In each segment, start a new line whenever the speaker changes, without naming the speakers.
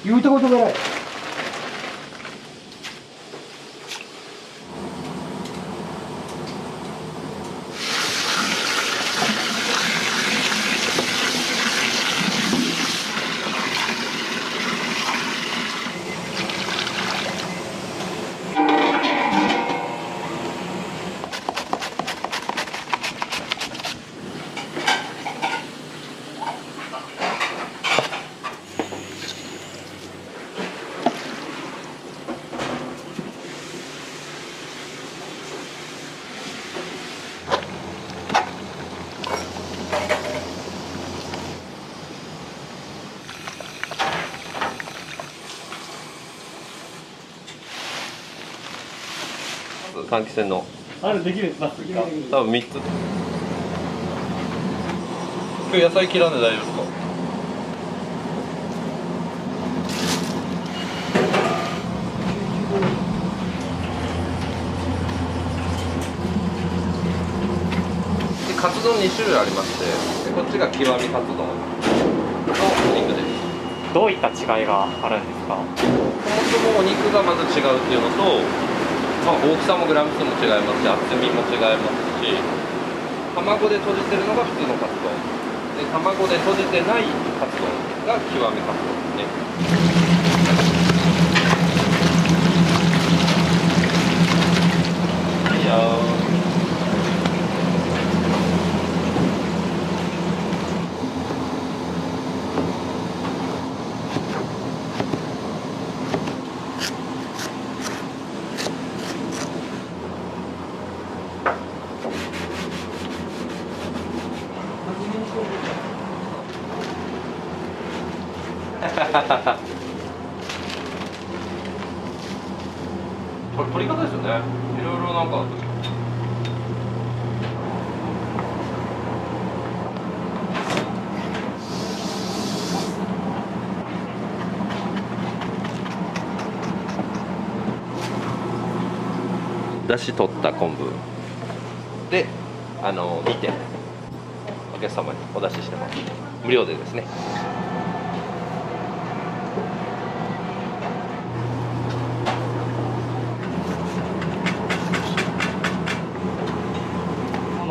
言うたことがない。
換気扇の
あれできるんですか？
多分3つ。今日野菜切らんで大丈夫ですか？でカツ丼2種類ありまして、でこっちが極みカツ丼のお肉です。
どういった違いがあるんですか？
そもそもお肉がまず違うっていうのと、大きさもグラム数も違いますし、厚みも違いますし、卵で閉じてるのが普通のカツ丼で、卵で閉じてないカツ丼が極みカツ丼ですね。いいよこれ取り方ですよね。いろいろなんかだし取った昆布で2点お客様にお出ししてます。無料でですね。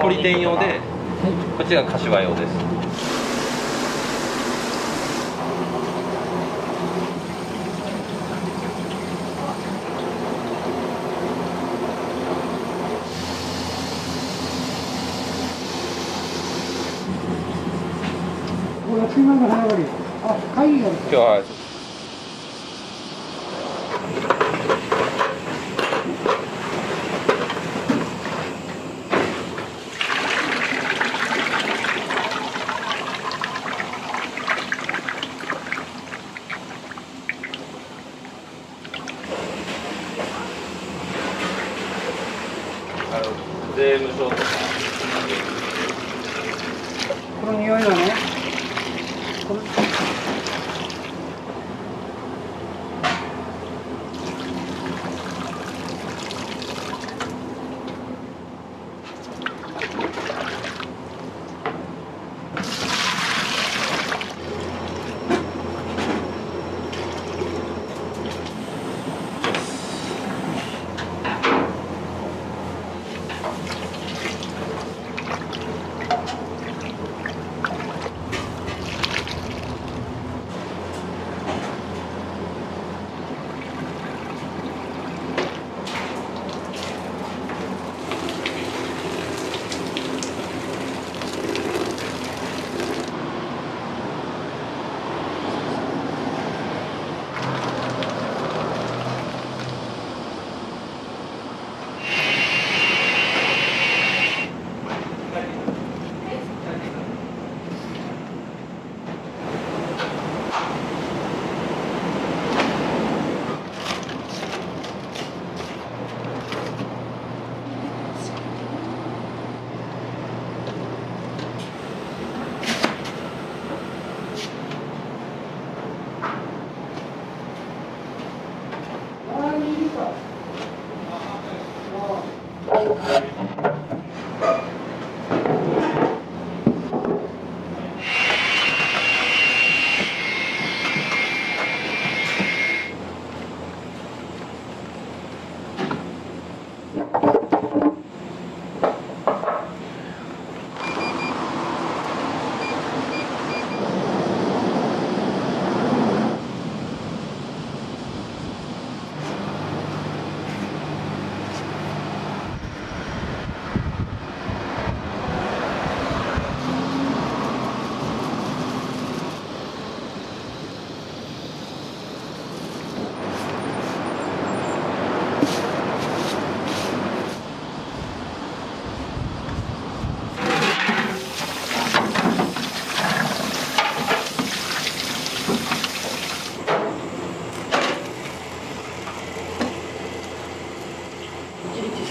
鶏天用で、こっちが柏用です。
これは次の早割り。あ、会議がある。
今日は税務署とか
この匂いだね。この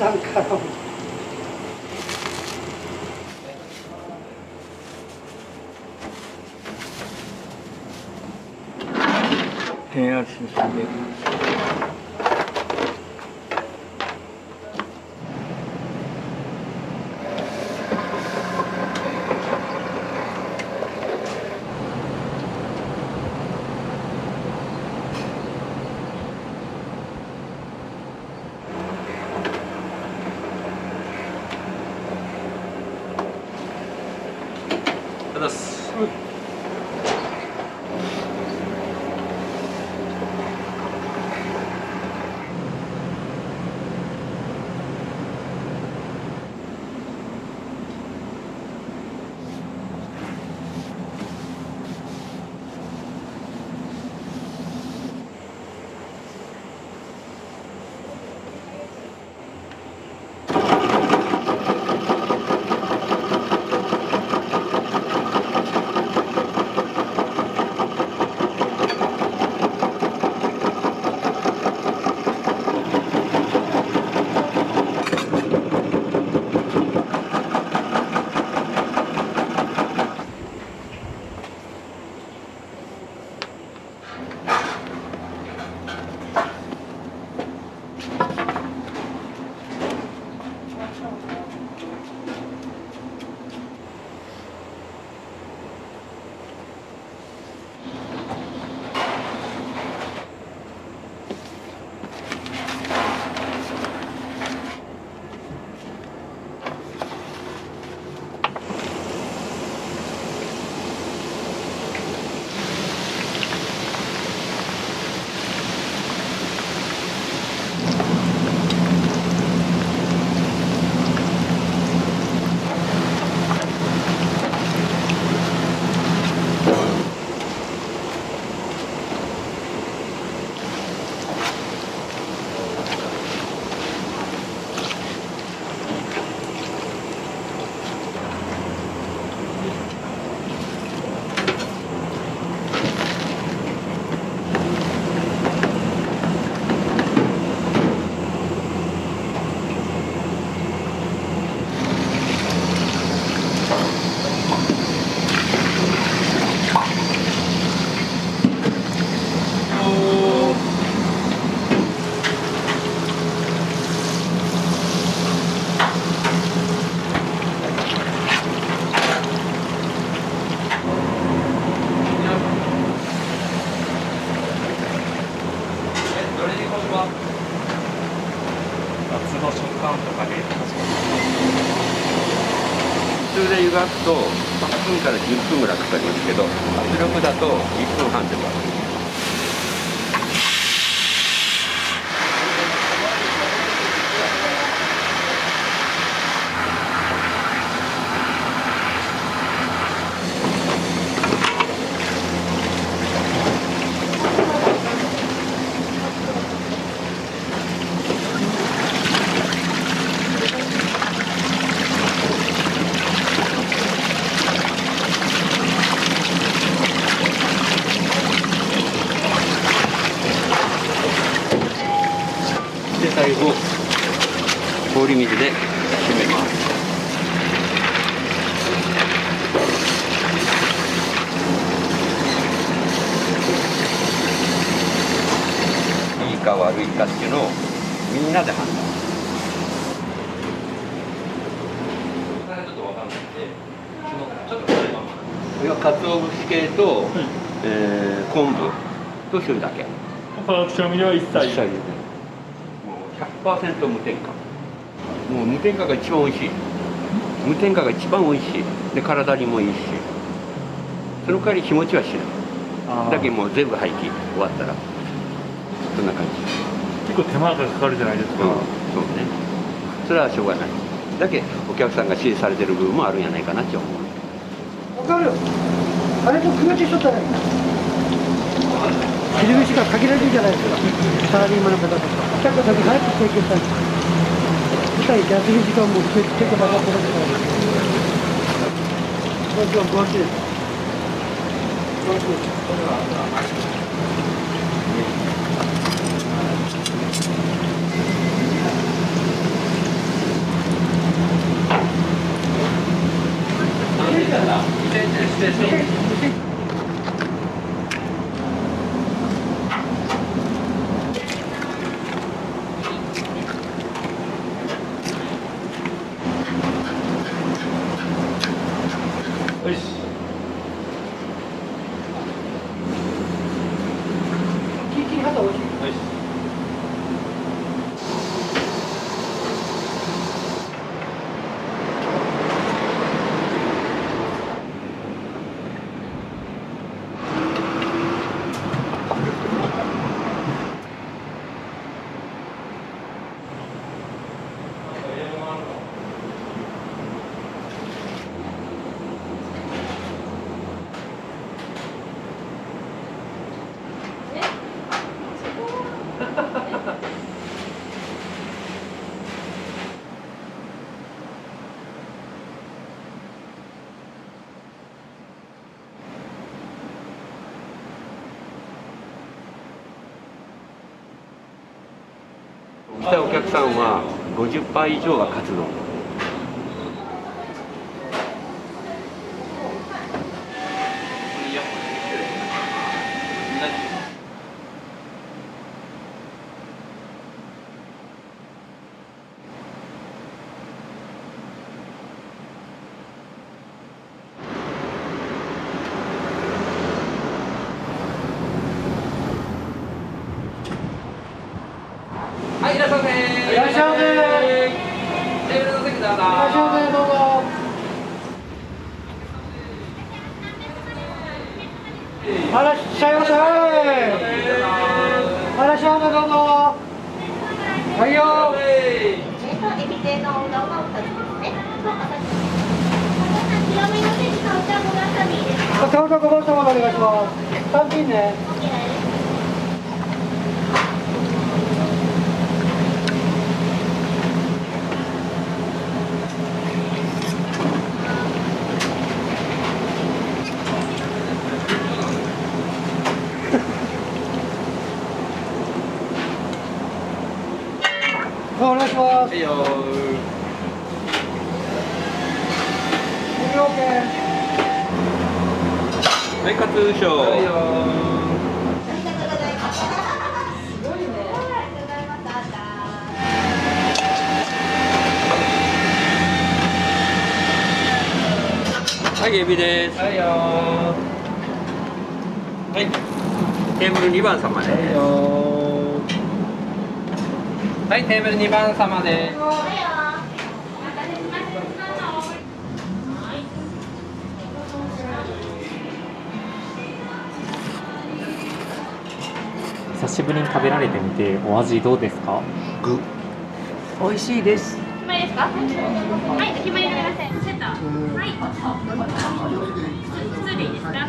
さんからも。
変圧して
ただす。
夏の食感とかで
普通で湯がくと8分から10分ぐらいかかりますけど、圧力だと1分半で終わる。で最後氷水で締めます。いいか悪いかっていうのをみんなで判断。ちょっとわかんないんで、ちょっとこれはこれは鰹節系と、昆布と醤油だけ。
他の調味料は一切
一切入れてない。100% 無添加。もう無添加が一番美味しい。無添加が一番美味しい。で体にもいいし、その代わり日持ちはしない。だけどもう全部廃棄終わったらそんな感じ。
結構手間がかかるじゃないですか。
そうね。それはしょうがない。だけお客さんが支持されてる部分もあるんじゃないかなって思う。
わかるよ。あれと組み落ちしとったらいい。切り口が限られるじゃないですか。サラリーマンの方とか。お客さんが早く提供したい。そしたら休み時間も結構長くなってからです。もちろん詳しいです。詳しいです。
よし。
切り方美味しい。
よし。
来たお客さんは50%以上がカツ丼。はい、いらっしゃいませ。
いらっしゃいませ。
テーブルの席どうぞ。
いらっしゃいませ、どうぞ。あらっしゃいませ。あらっしゃいませ、どうぞ。はいよ。
エビ天のおうどんがお二つですね。白身のセットお茶もわさびですか。
タオルとごぼう様お願いします。単品ね。お願いします。
はいよ。
無料券。
はい、カツーショー。はいよ。
ありがとうございます。すごいね。ありがとうございます。
はい、エビです。はいよ。はい。テーブル2番様です。はいよ。はい、テーブル2番様です。
久しぶりに食べられてみてお味どうですか？
美味しいです。
決まりですか。はい、決まりになりません。セット。はい。普通でいいですか。
はい、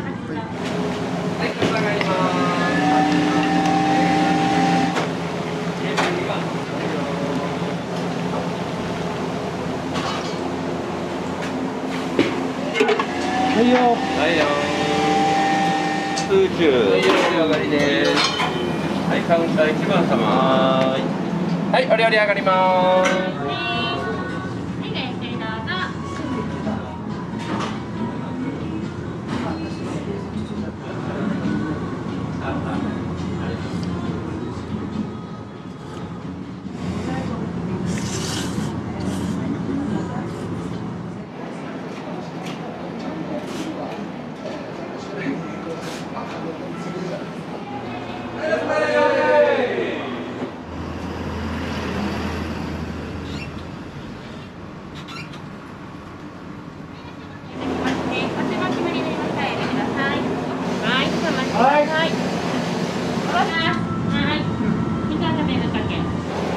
お下がります。
はいよ。
はいよ。空中。はい、お料理上がりです。はい、カウンター1番様。はい、お料理上がります。
はい、ごゆっくりどうぞ。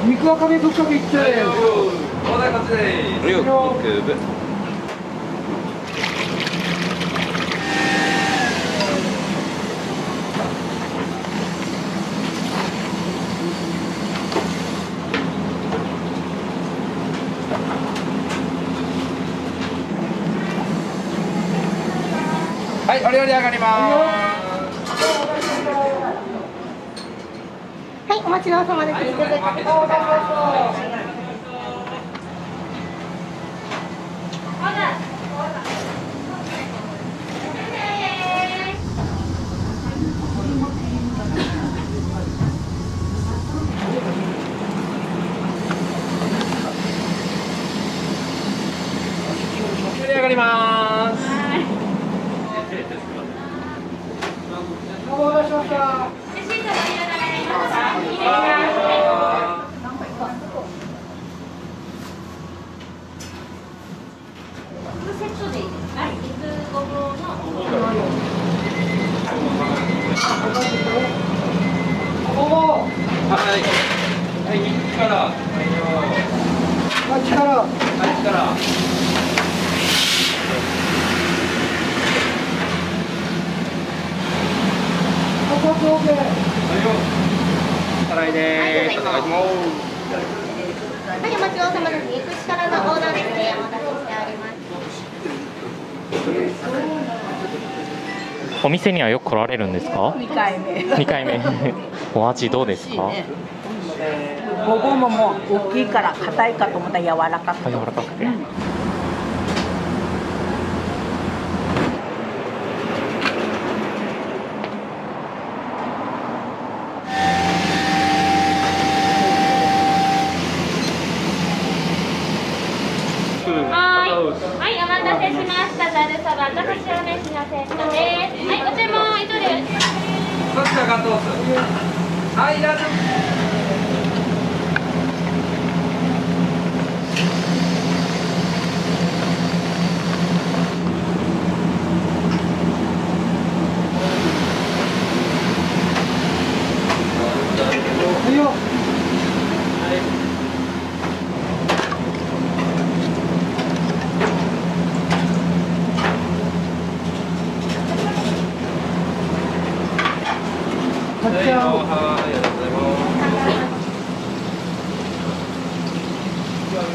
肉赤身ぶっかけ一丁です。
お題こっちです。肉ぶ。はい、お料理上がります。
はい、お待ちどおさまです。肉ぶっかけどうぞ。セットでいいですか？肉ごぼうの。
はい。はい、肉から。はい、
力。
はい、力。おさらいでーす。お願いします。
はい、お待ちどおさまです。肉力のオーダーですね。お待たせしております。
お店にはよく来られるんですか
2回目。
2回目お味どうですか？
ごぼうももう大きいから硬いかと思ったら柔らかくて。
柔らかくて、
はい、お待たせしました。ざるそばとかしわ飯のセットです。はい、ご注文以上です。
どっちがガトース。はい、大丈夫。
買っちゃおう。
はい、ありがとうございます。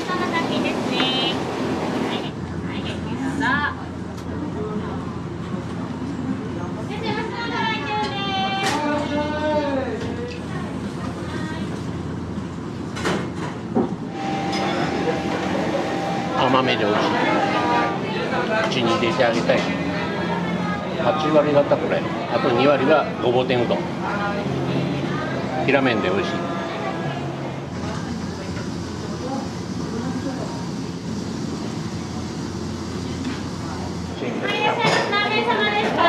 そんな感じですね。はい、はい、どうぞ。先生、お皿い中です。
甘めで美味しい。口に入れてあげたい。8割方これ。あと2割はごぼう天うどん。平麺で美味しい。
はい、いらっしゃい。何名様ですか？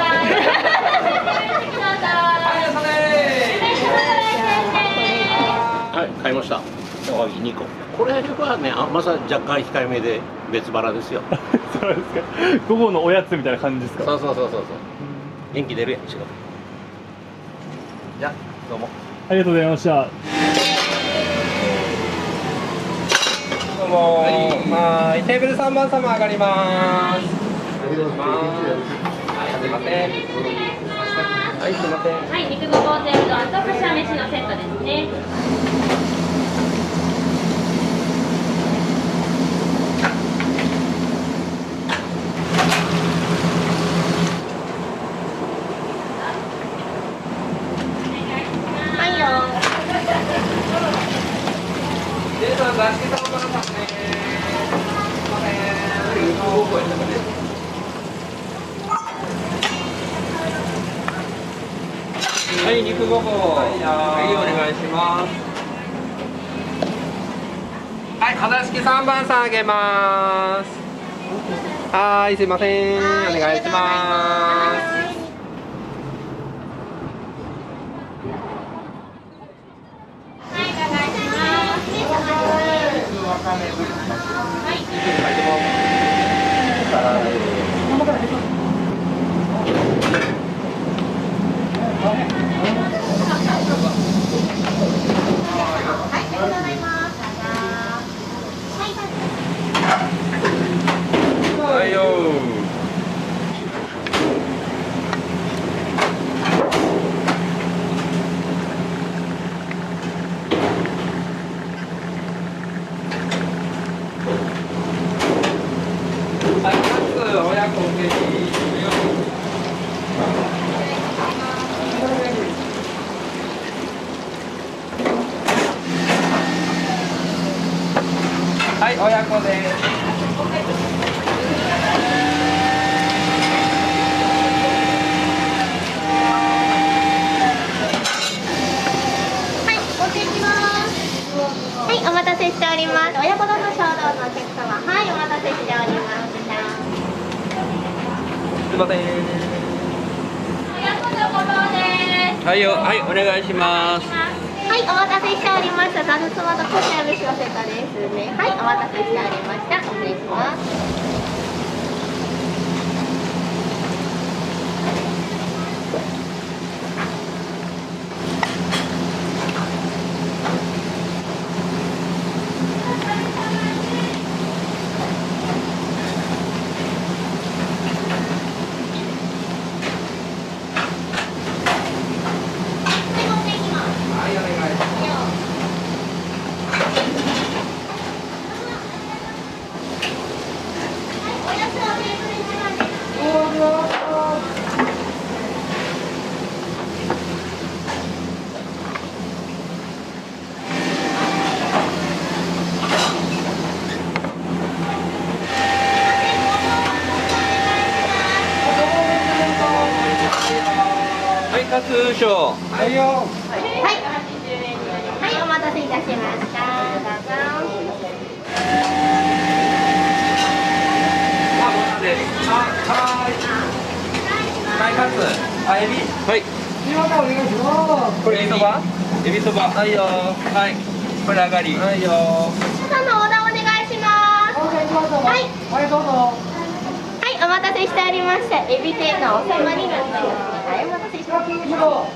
はい、買いました。おはぎ2個。これはね、甘さ若干控えめで別腹ですよ。
そうですか。午後のおやつみたいな感じですか？
そう。元気出るやん、仕事。じゃあ、どうも。
ありがとうございました。
どうも。はい、テーブル3番様上がります。失礼します。はい、すいません。はい、すいません。
はい、肉ごぼう天うどんとかしわ飯のセットですね。はいよ。
皆さん、座敷さんからさんね。すいません。肉ごぼうやったかね。はい、肉ごぼう。はい、お願いします。はい、飾式3番さんあげます。はい、すいません。お願いします。
はい、お願いし
はいよはい、親子受けに。はい、親子です。
はい、持っていきます。はい、お待たせしております。親子丼の小丼のお客様。はい、お待たせしておりました。
すいません。
親子丼ごぼうです。
はいよ、はい、お願いします。
はい、お待たせしておりました。ざるそばとこちら飯のセットですね。はい、お待たせしておりました。お願いします。
はい、お願いします。はい、カツーショー。
はいよ。
はい、はい、お待たせいたしました。どうぞ。
はい、カツ。あ、エビ。はい。
今からお願いします。
これエビそば。エビそば。はいよ。はい。これ上がり。はいよ。
皆さんのオーダーお願いします。
お願いします。
はい。
はい、どうぞ。
はい、お待たせしておりました。エビ天のおさまになってます。はい、お待たせしました。
ど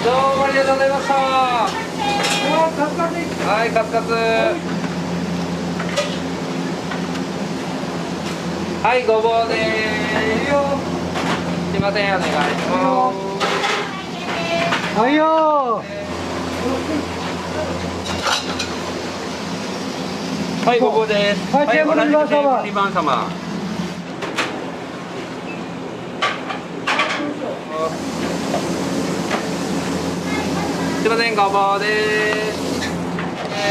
うもありがとうございました。はい、カツカツ。はい、ごぼうです。すいません、お願いします。
はいよ。
はい、ごぼうです。
はいテーブル2番様
同じくテーブル2番様。すいません、ごぼうです。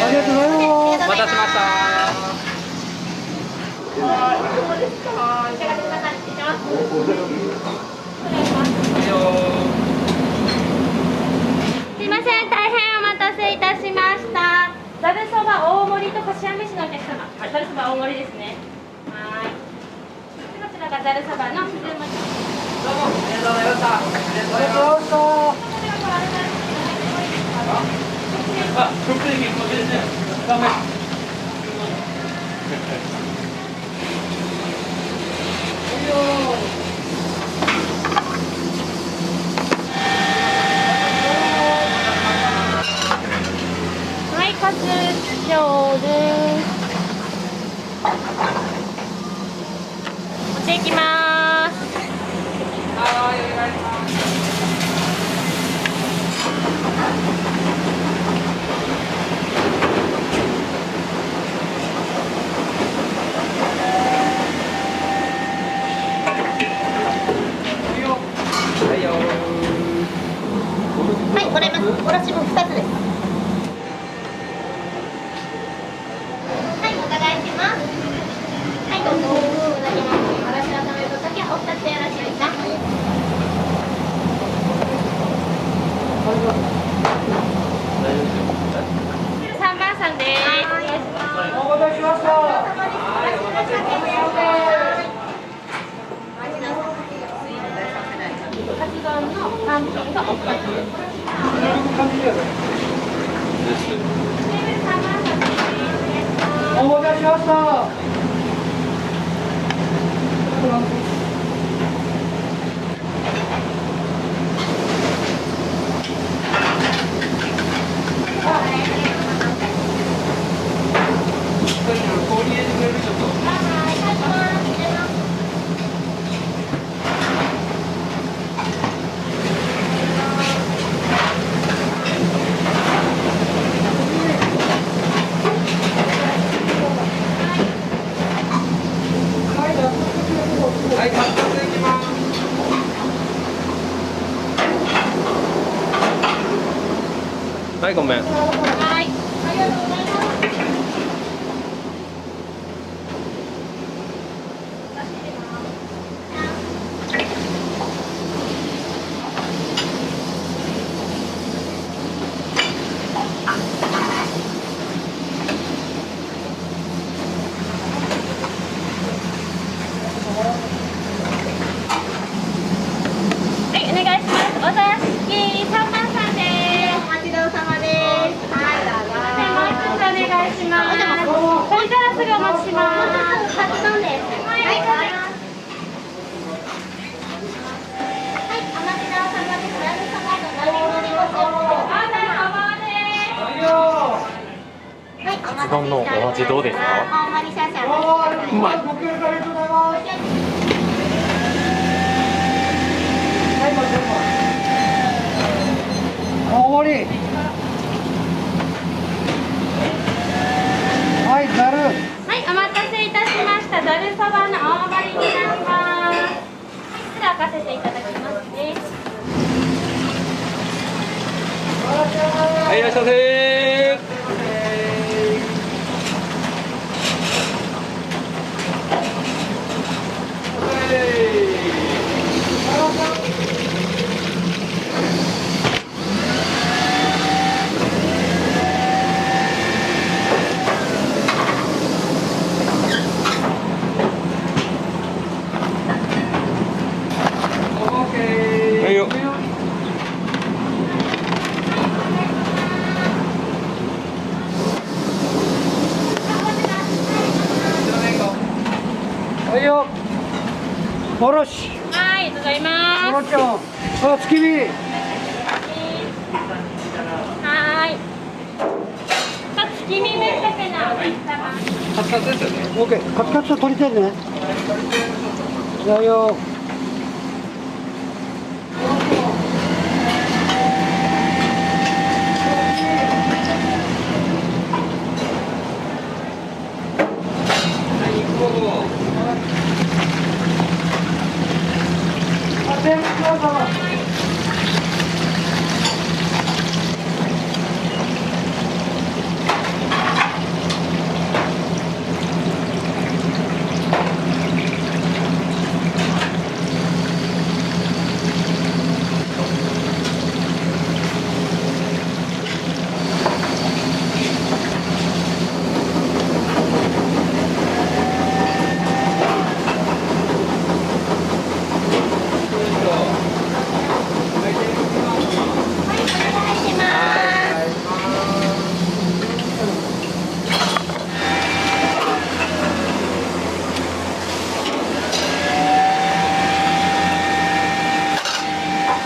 ありがとうございます。
お待たせしました。
すいません、大変お待たせいたしました。ざるそば大盛りとこしあん飯のお客様。ざるそば大盛りですね。はい。でこちらがざるそばの水蒸し。
どうも、ありがとうございました。
ありがとうございました。
あ、食品こっちですね。ダメ。
はい、カツ塩です。持っていきます。
はい、お願いします。はいよ。
はい、もらいます。おろしも2つです。はい、お伺いします。はい、どうぞ。お願いします。おろしのためぶっかけお2つでよろしいですか。3番さんです。
お待たせしました。
カツ丼の単品がお2つです。
お待たせしました。
氷入れてくれるちょっと。はい、カツカツいきます。はい、ごめん。
はい、ありがとうございます。お待ちします。カツ丼です。はい、お願いします。はい、お待ちどおさまです。ラムサバの何盛りご注文。はい、
カツ丼のお味どうですか？
大盛り少々お待ちください。
うまい。
大盛り。はい、ざる。
はい、お待たせいたしました。ざるそばの大盛りになります。では開かせていただきますね。
はい、いらっしゃいませ。はいよ。
はいよ。おろし。
はい、ありがとうござい
お
ます。
ろちゃん。あ、月見。
はい。月見めんたけなお客様。
カツカツですよね。
オッケー。カツカツと取りたいね。はいよ。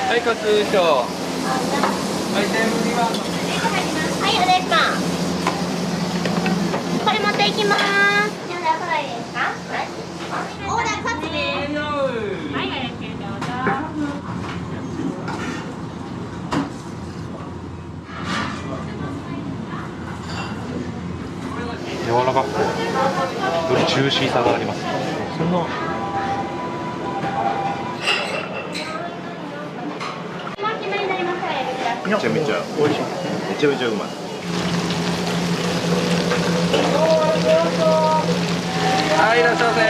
はい、カツーショー。はい、全部2番。
はい、お願いします。これ持っていきます。オーダーくらいですか？はい。オーダーカツです。はい、よろしくどうぞ。
柔らかくてよりジューシーさがあります。そんな
めちゃめちゃ美味しい。めちゃめちゃうまい。
はい、いらっしゃいませ。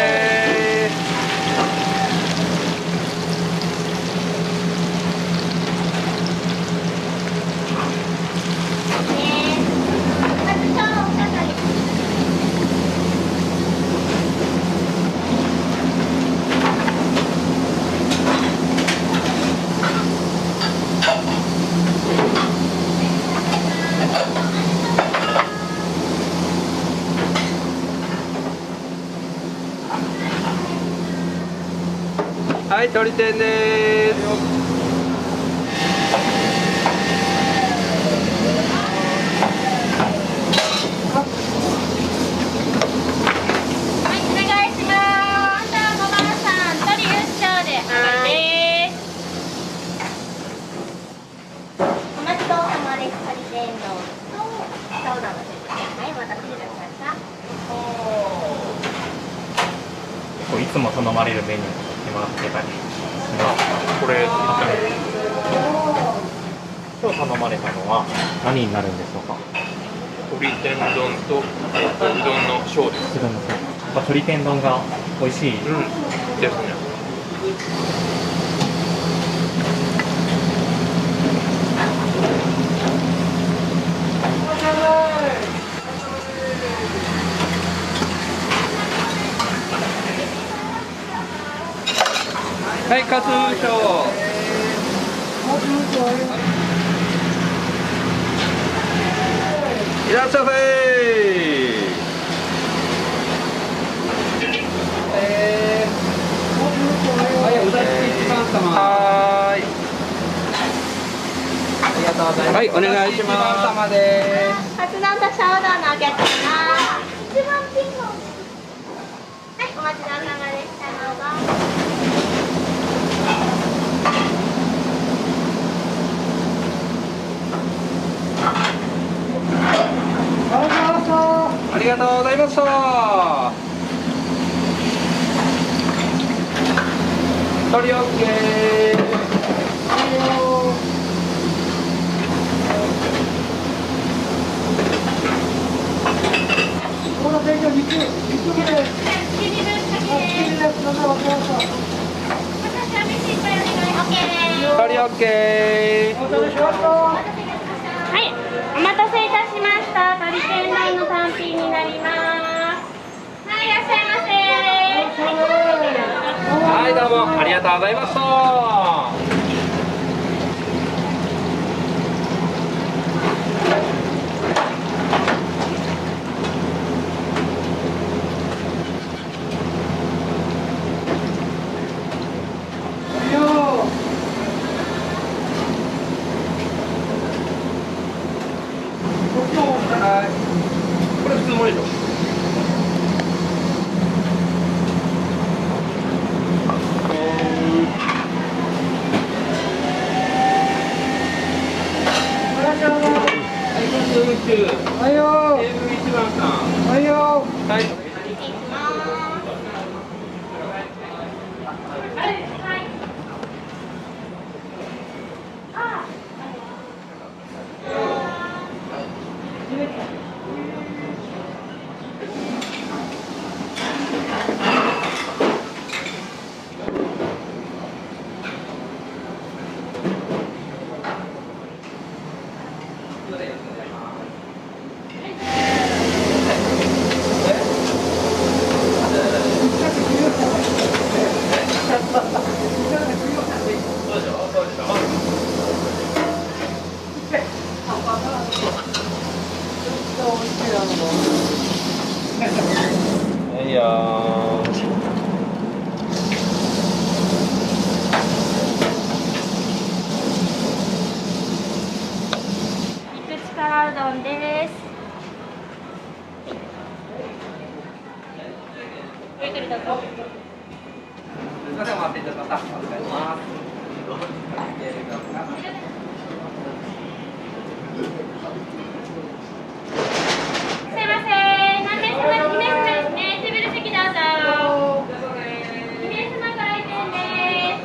はい、鶏天です。
はい、お願いします。じゃあ、5番さん、鶏油塩で上がりです。お待ちどおさまです。鶏天丼とサウナのセットです。はい、お待たせいたしました。
いつも頼まれるメニューとか決まってたりしますか？
これ、
今日頼まれたのは何になるんでしょうか？
鶏天丼と、うどんの小です。
うどんのそう。鶏天丼が美味しい。
うん、ですね。はい、カツーショー。いらっしゃいませ。はい。ありがとうございます。はい、お願いします。様です。
カツ丼と小うどんのお客様。一番ピンの。はい、お待ちどおさまでした。どうぞ。
ありがとうございました。取り OK。
この提供肉切れ。
取り OK。
はい、お待たせいたしました。鶏天丼の単品になります。はい、いらっしゃいませ。
はい、どうもありがとうございました。これ普通盛りでしょ。
はいよ。
テーブル1番さん。
はいよ。
はい。はいよ
肉力うどんです。ゆっくりどうぞ。
すみません、お待っていただきました。お願いします。
すいません、何名様2名様ですね。テーブル席どうぞ。2名様ご来店です。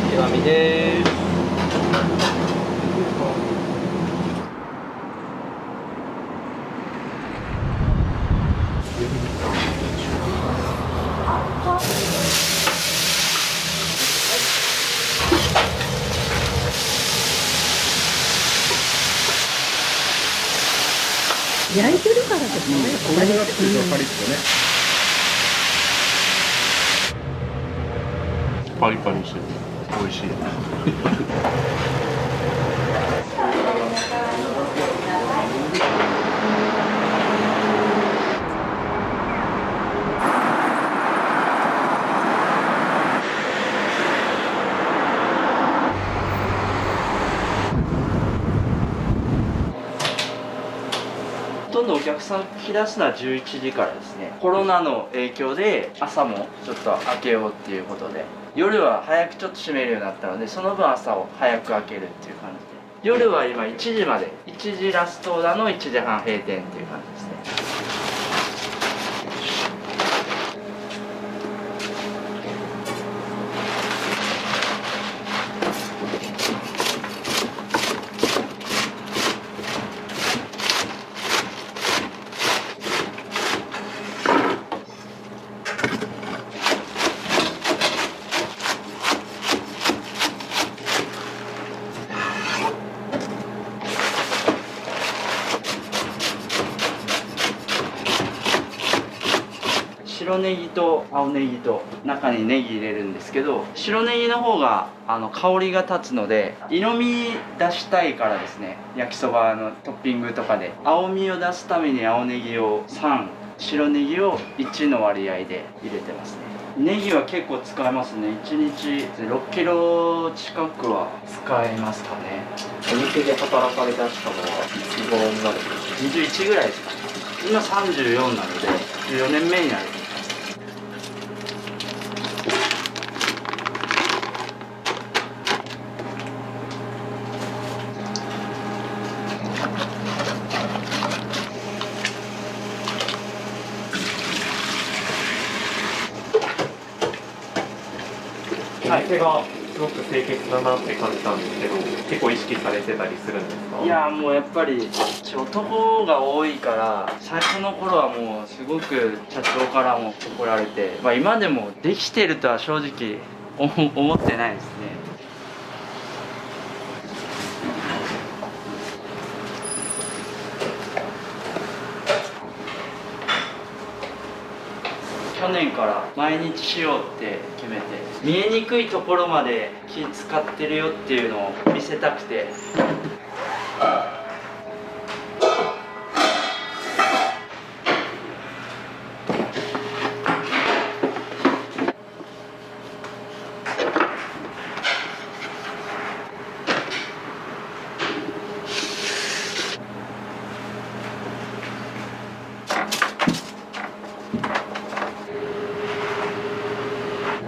手紙です。
焼いてるからですね。
これがついたらパリッとね。パリパリしてる。美味しい。
ほとんどお客さん来だすのは11時からですね。コロナの影響で朝もちょっと開けようっていうことで、夜は早くちょっと閉めるようになったので、その分朝を早く開けるっていう感じで、夜は今1時まで、1時ラストオーダーの1時半閉店っていう感じですね。白ネギと青ネギと中にネギ入れるんですけど、白ネギの方が香りが立つので色味出したいからですね、焼きそばのトッピングとかで青みを出すために青ネギを3、白ネギを1の割合で入れてますね。ネギは結構使えますね。1日6キロ近くは使えますかね。
お店で働かれ出したのはいつ頃になるんですか？
21ぐらいですかね。今34なので14年目になる。
店がすごく清潔だなって感じたんですけど、結構意識されてたりするんですか？
いやもうやっぱり男が多いから最初の頃はもうすごく社長からも怒られて、今でもできてるとは正直思ってないですね。去年から毎日しようって決めて、見えにくいところまで気使ってるよっていうのを見せたくて。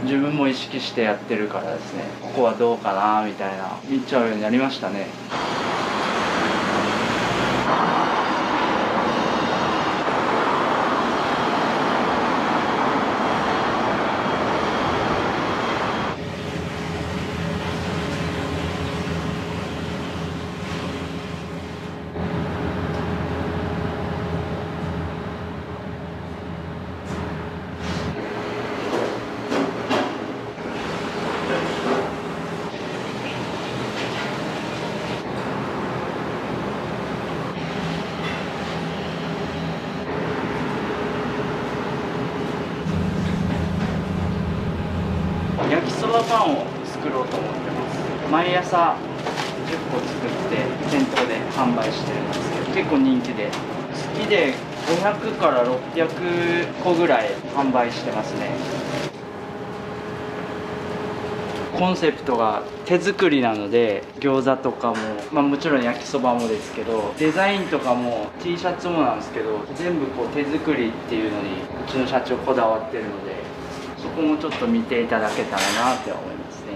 自分も意識してやってるからですね、ここはどうかなみたいな見ちゃうようになりましたね。焼きそばパンを作ろうと思ってます。毎朝10個作って店頭で販売してるんですけど、結構人気で、月で500から600個ぐらい販売してますね。コンセプトが手作りなので、餃子とかも、もちろん焼きそばもですけど、デザインとかも T シャツもなんですけど、全部こう手作りっていうのにうちの社長こだわってるので、そこもちょっと見ていただけたらなって思いますね。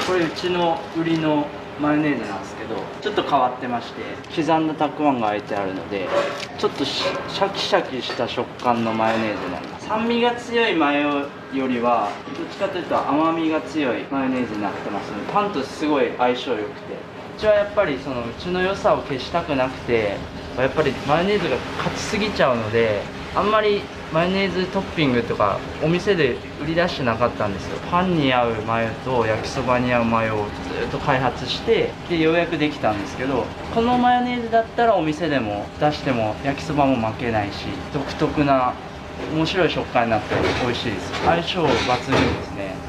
これうちの売りのマヨネーズなんですけど、ちょっと変わってまして、刻んだたくあんがあえてあるので、ちょっとシャキシャキした食感のマヨネーズになります。酸味が強いマヨよりはどっちかというと甘みが強いマヨネーズになってますので、パンとすごい相性良くて、うちはやっぱりうちの良さを消したくなくて、やっぱりマヨネーズが勝ちすぎちゃうので、あんまりマヨネーズトッピングとかお店で売り出してなかったんですよ。パンに合うマヨと焼きそばに合うマヨをずっと開発して、でようやくできたんですけど、このマヨネーズだったらお店でも出しても焼きそばも負けないし、独特な面白い食感になって美味しいです。相性抜群ですね。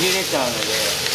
ちぎれちゃうので。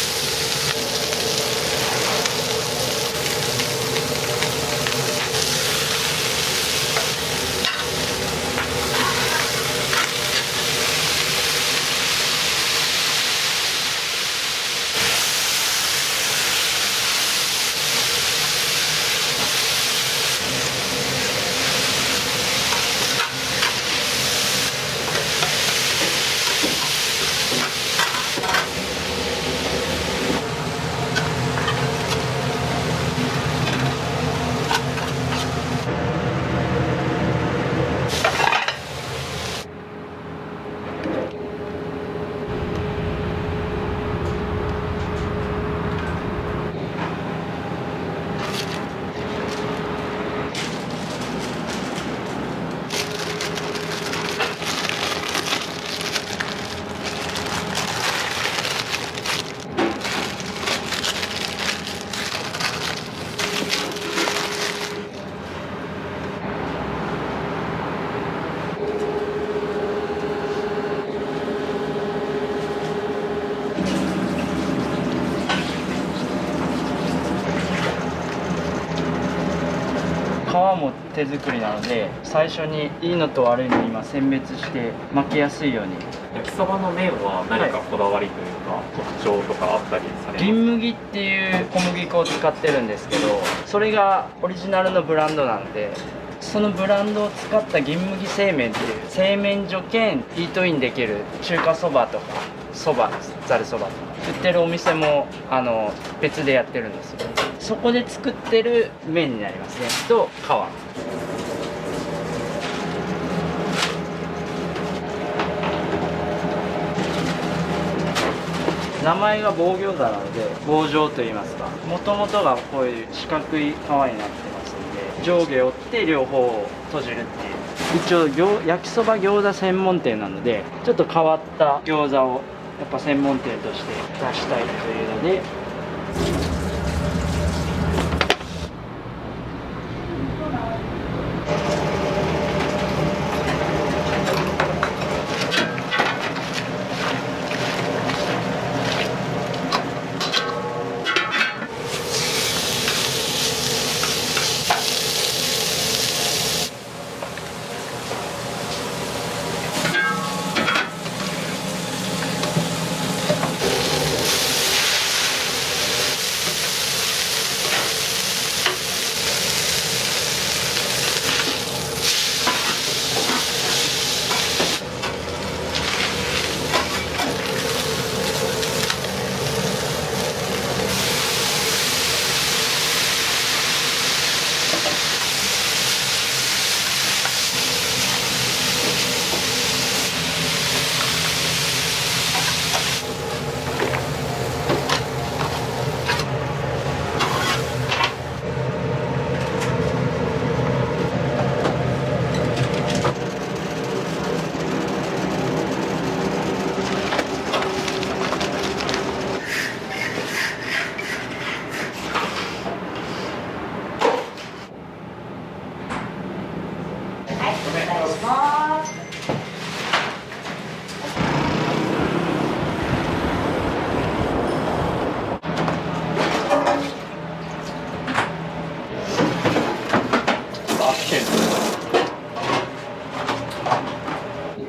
皮も手作りなので、最初にいいのと悪いのを今選別して巻きやすいように。
焼きそばの麺は何かこだわりというか、特徴とかあったりされますか？
銀麦っていう小麦粉を使ってるんですけど、それがオリジナルのブランドなんで、そのブランドを使った銀麦製麺っていう製麺所兼イートインできる中華そばとかそばざるそばとか売ってるお店も別でやってるんですよ。そこで作ってる麺になりますね。と皮。名前が棒餃子なので棒状と言いますか、もともとがこういう四角い皮になってますので、上下折って両方を閉じるっていう。一応焼きそば餃子専門店なので、ちょっと変わった餃子をやっぱ専門店として出したいというので。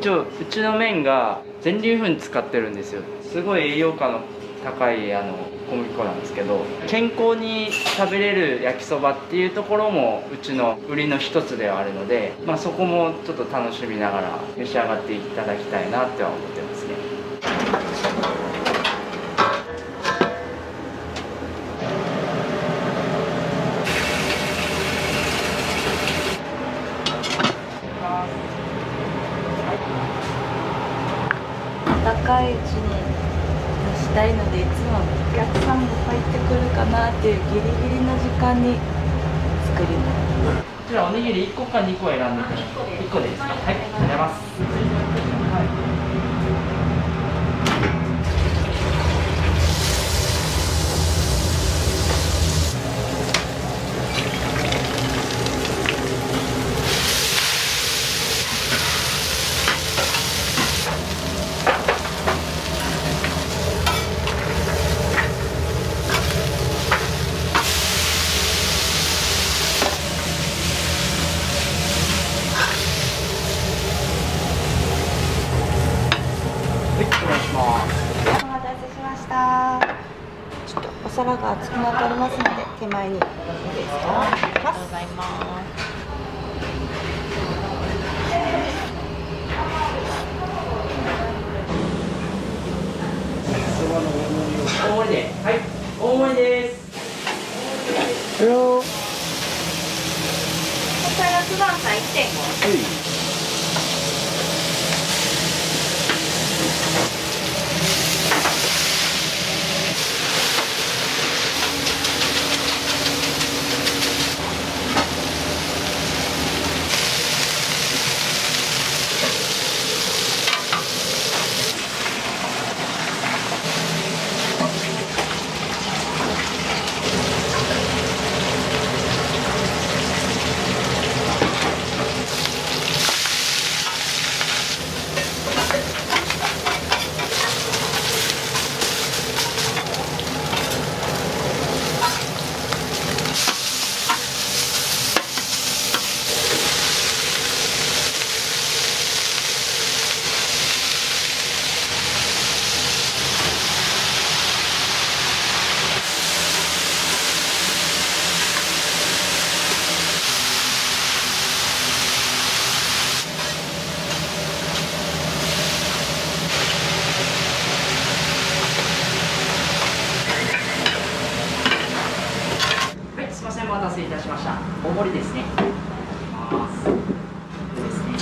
一応うちの麺が全粒粉使ってるんですよ。すごい栄養価の高い小麦粉なんですけど、健康に食べれる焼きそばっていうところもうちの売りの一つではあるので、そこもちょっと楽しみながら召し上がっていただきたいなっては思ってますね。
温かいうちに出したいので、いつもお客さんも入ってくるかなっていうギリギリの時間に作ります。
こちらおにぎり1個か2個選んでください。1個でいいですか？はい、ありがとうございます。
腹が熱くなっておりますので手前にいいですか。ありがとうございます。
大盛りで、はい、大盛りです。
よ
こちらが9番さん 1.5。
はい、すみません、お待たせいたしました。大盛りですね。ですね。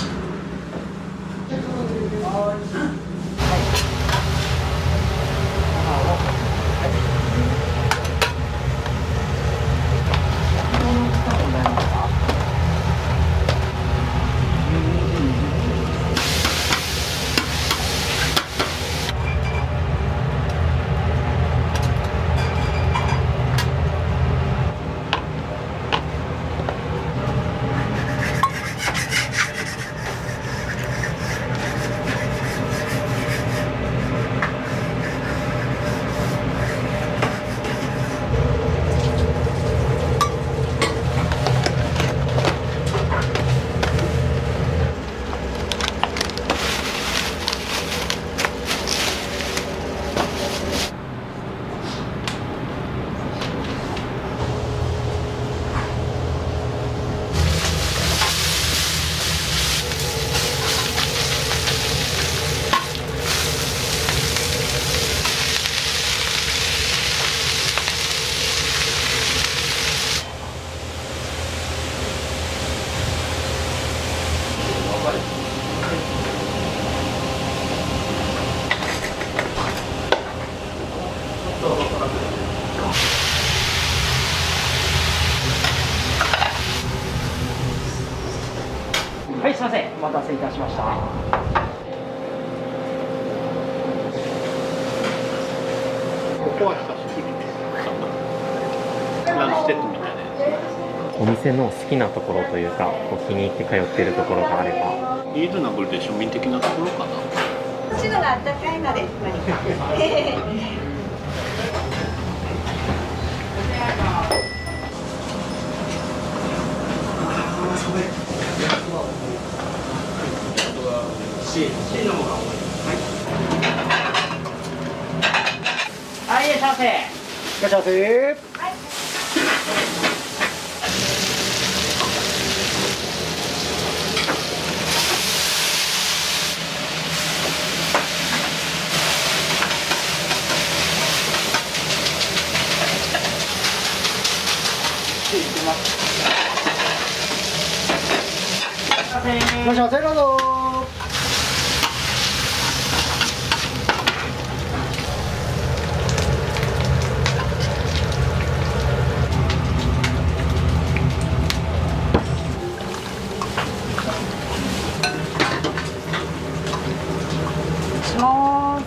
はい、すみません、お待たせいたしました。
ここは久しぶりです。ランチセットみたいなや
お店の好きなところというか、こう気に入って通っているところがあれば。
つ。リーズナブルで庶民的なところかな。
こっちのがあったかいので何か
はい、いらっしゃいませ。
いらっしゃいませ。いらっしゃいませ、どうぞ。
します。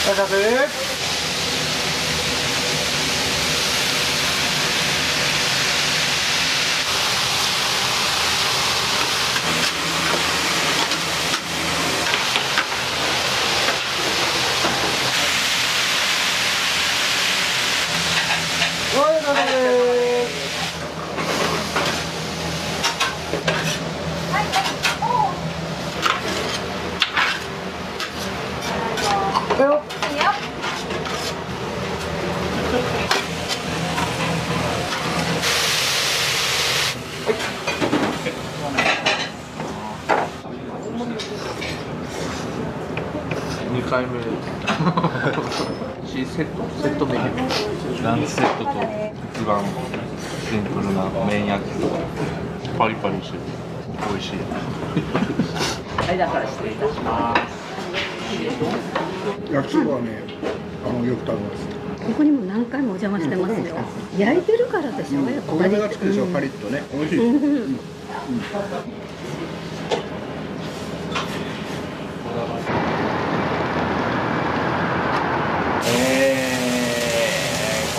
いらっしゃいませ。はい、どうぞです。
2回目セットメニュー
ランチセットと一番シンプルな麺焼きそばパリパリしてて美味しい。
はい、だから失礼いたします。
焼きそばはね、よく食べます。
ここにも何回もお邪魔してますよ。焼いてるからでしょ、やっぱり。
焦げ目がつくでしょ、パリッとね。美味しい。
5、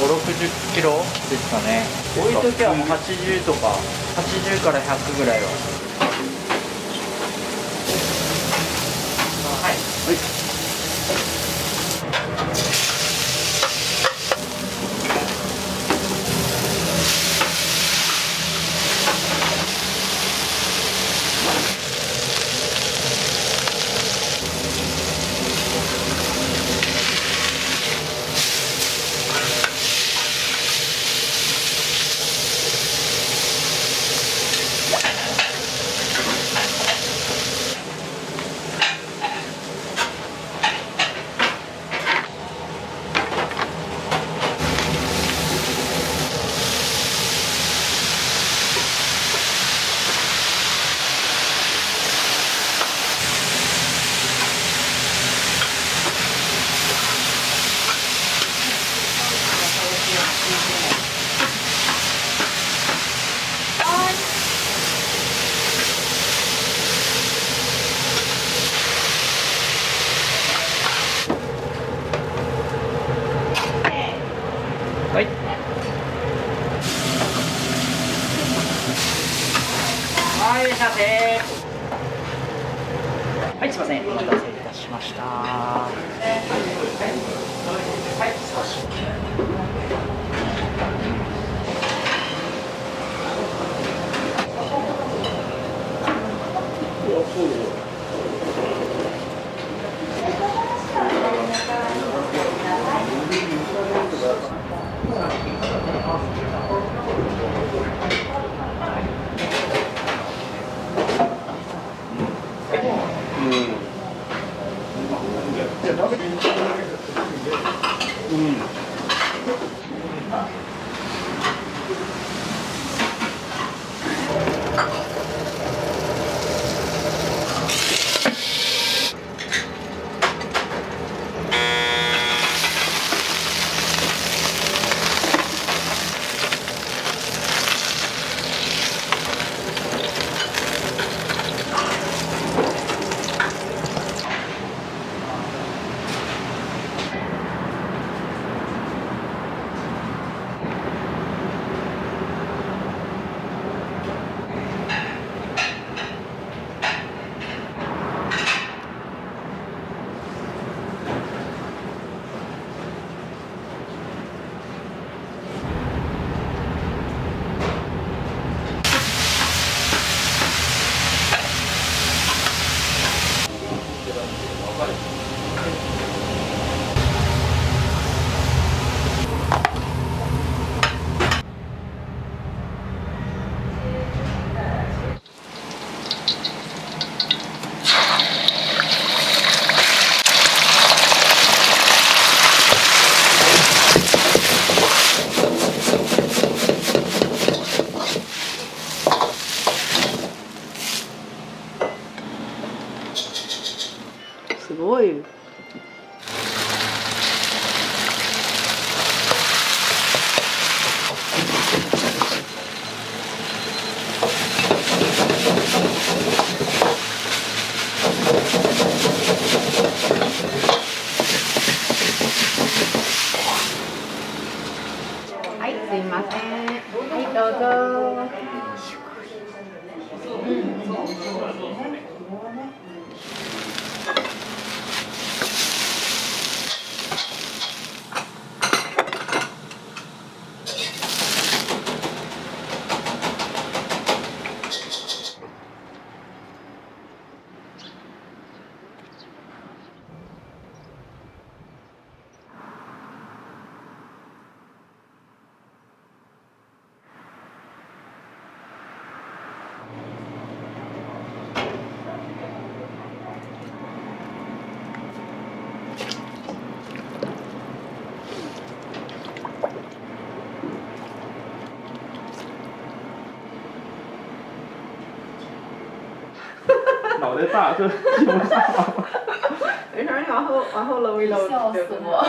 60キロですかね。多い時はもう80とか、80から100ぐらいは。はい。はい、いらっしゃいませ。はい、すいません。お待たせいたしました。はい
すごい。
はい、すいません。はい、どうぞ。
脑袋大，就记不上。
没事，你往后搂一搂。
笑死我。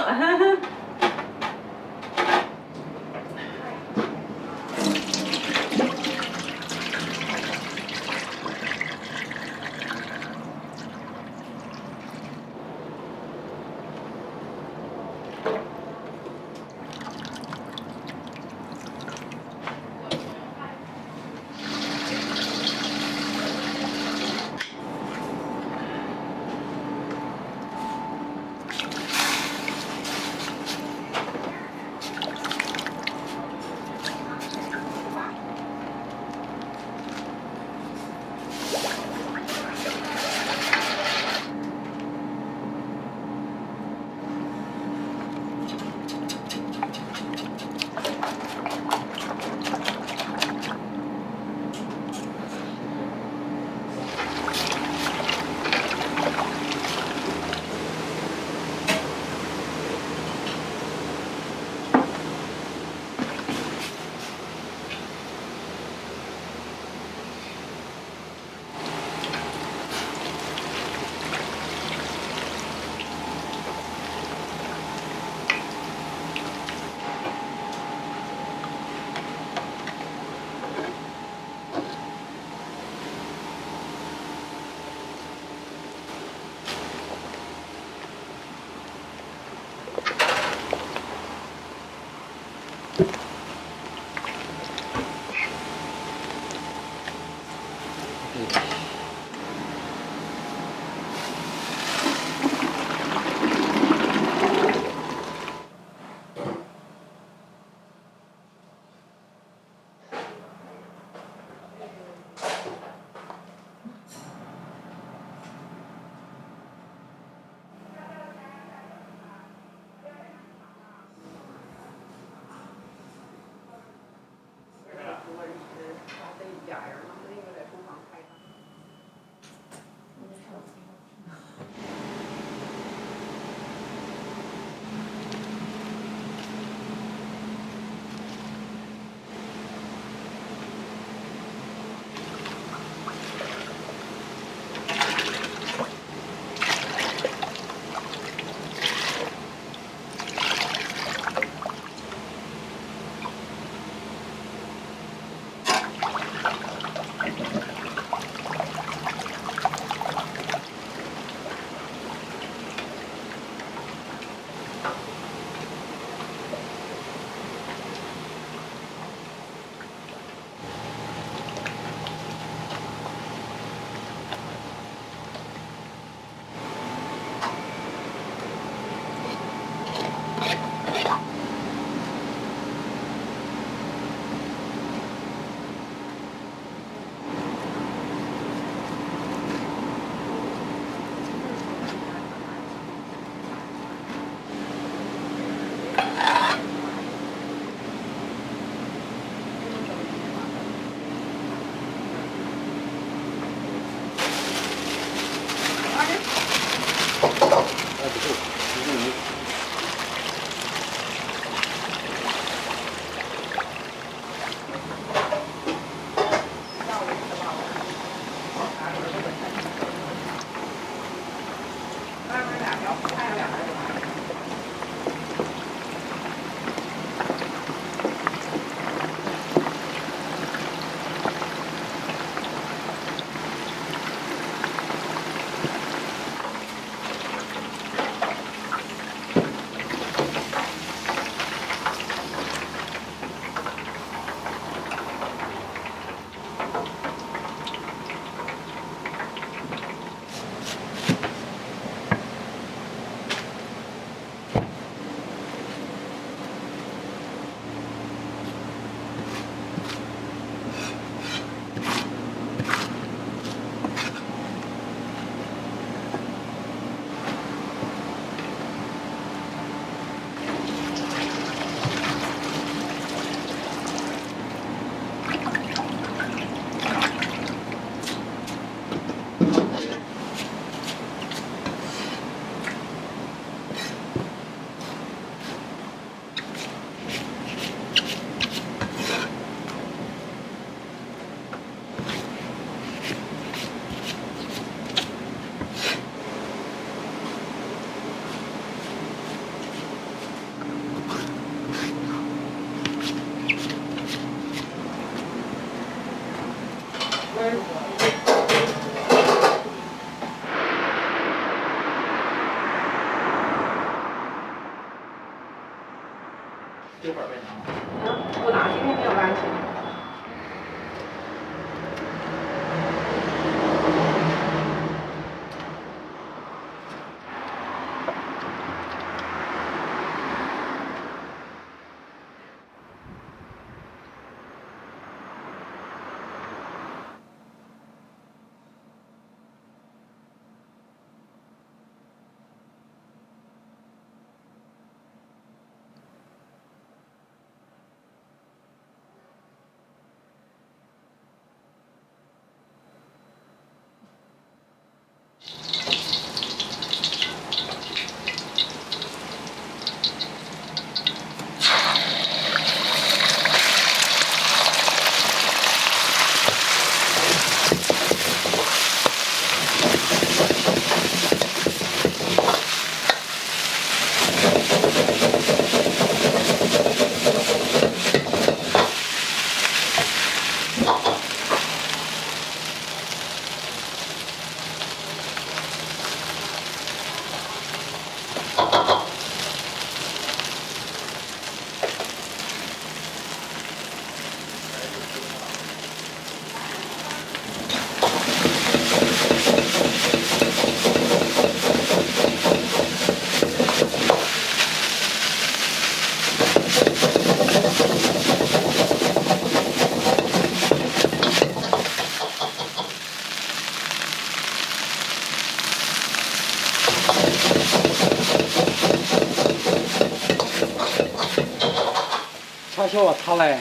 叉烧はタレ。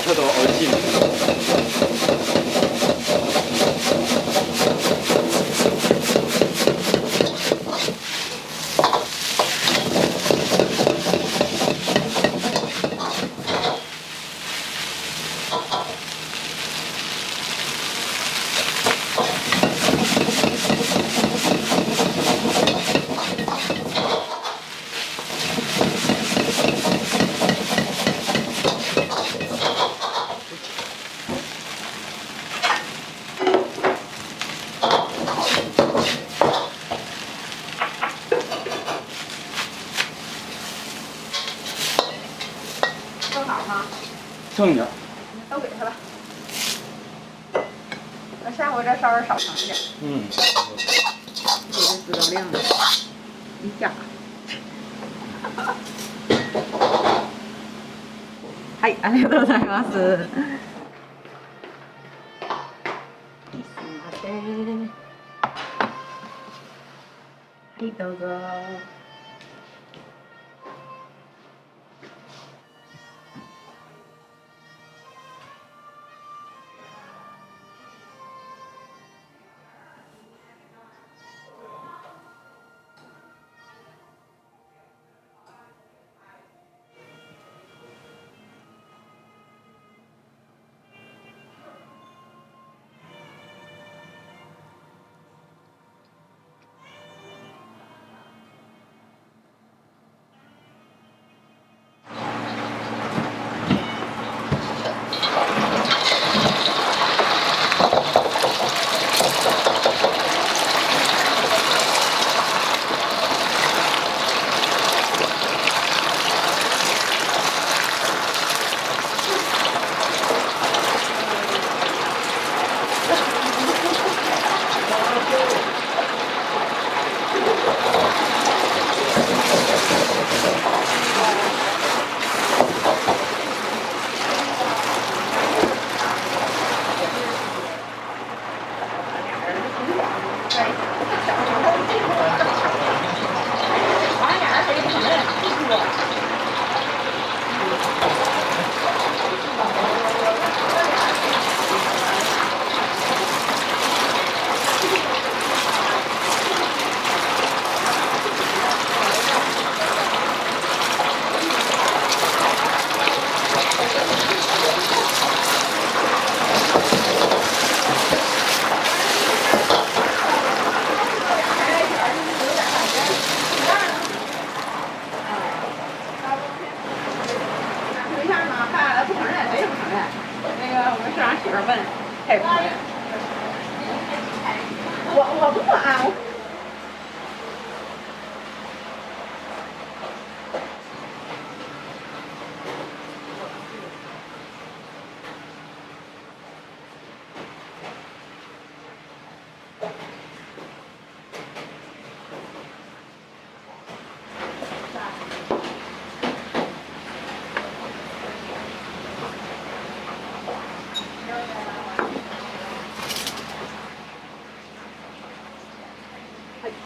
ちょっと美味しいです
剩下都给他吧。那下回这稍微少盛一点。
嗯。
这个知道量的，一下。はい、ありがとうございます。すいません。はい、どうぞ。我不管。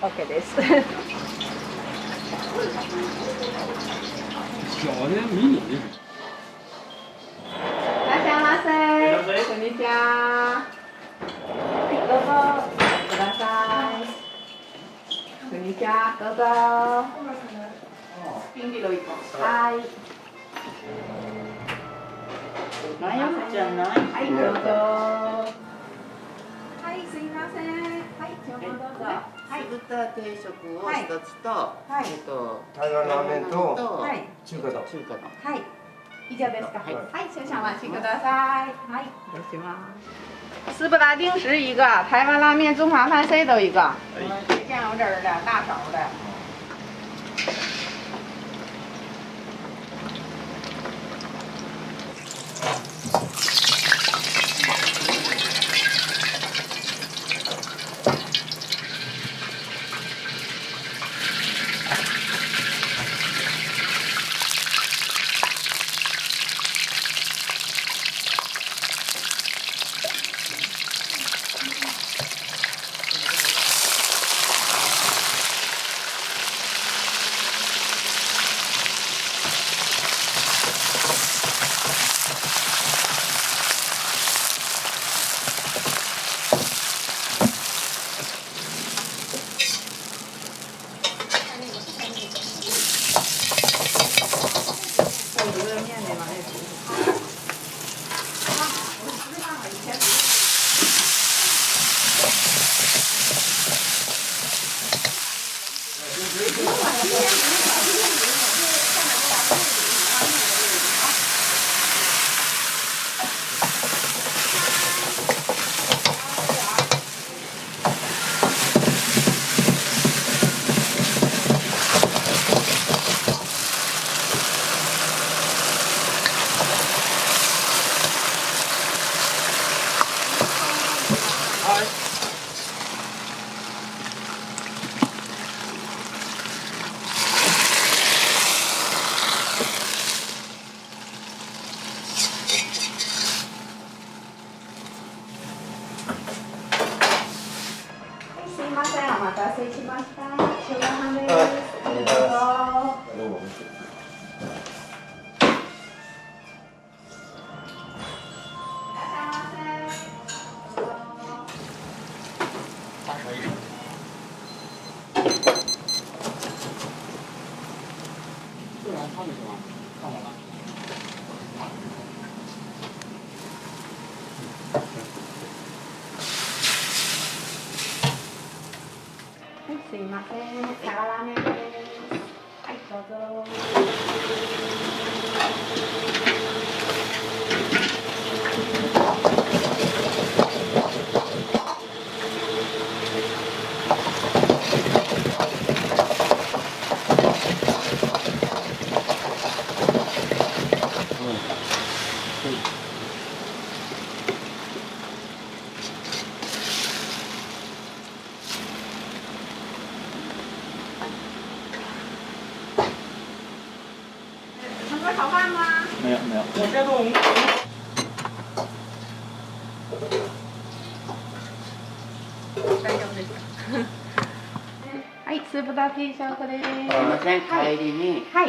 OK です。
少年ミニね。
いらっしゃいませ。こんにちは。はい、どうぞ。ください。こんにちは。どうぞ。ピンク色一本。はい。悩むじゃない。はい、どうぞ。はい、すいません。はい、注文どうぞ。
酢豚定食を一つと、
台湾ラーメンと中華丼。
はい。以上ですか。はい、少々お待ちください。はい、お願いします。师傅打定时一个，台湾拉面中华饭 C 都一个，酱油汁的，大勺的。すいません、お待たせしました。シュガーハンです。ありがとう。
どうも。
すいません、サラメです。はい、どうぞ。炒饭吗？
没有没有。
我这种。大丈夫ですか。はい、スープダ定食です。
すみません、帰りに、麻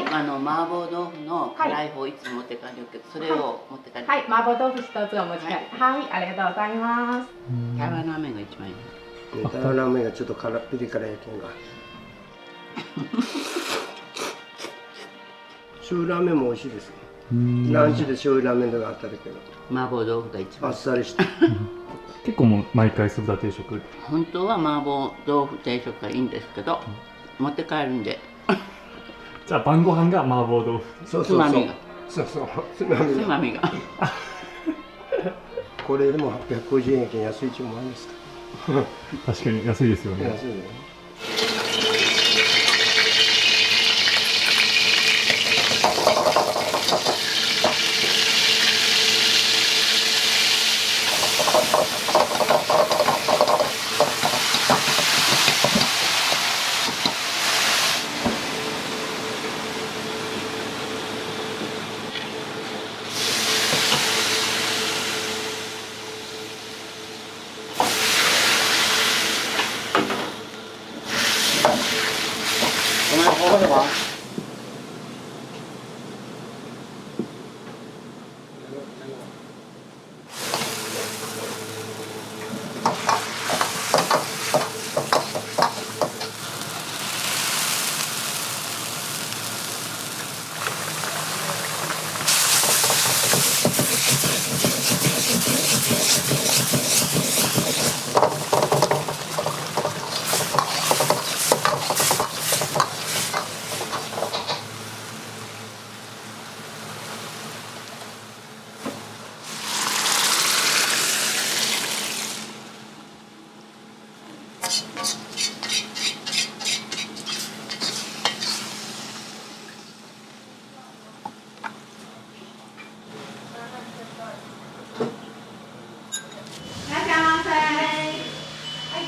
婆豆腐の辛い方いつも持って帰るけど、それを持って帰る。
はい、麻婆豆腐一つお持ち帰り。はい、ありがとうございます。
台湾ラーメンが一番いい。
台湾ラーメンがちょっとピリ辛やけんが。醤油ラーメンも美味しいです。ランチで醤油ラーメンとかあったけど。
麻婆豆腐が一番。
あっさりして。
結構もう毎回酢豚定食。
本当は麻婆豆腐定食がいいんですけど、持って帰るんで。
じゃあ晩ご飯が麻婆豆腐。
そうそうそう。そうそう。つまみが。これでも850円やけん安い注文ありますか。
確かに安いですよね。
安いね。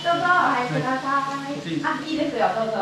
どうぞお入りください。あ、いいですよ、どうぞ。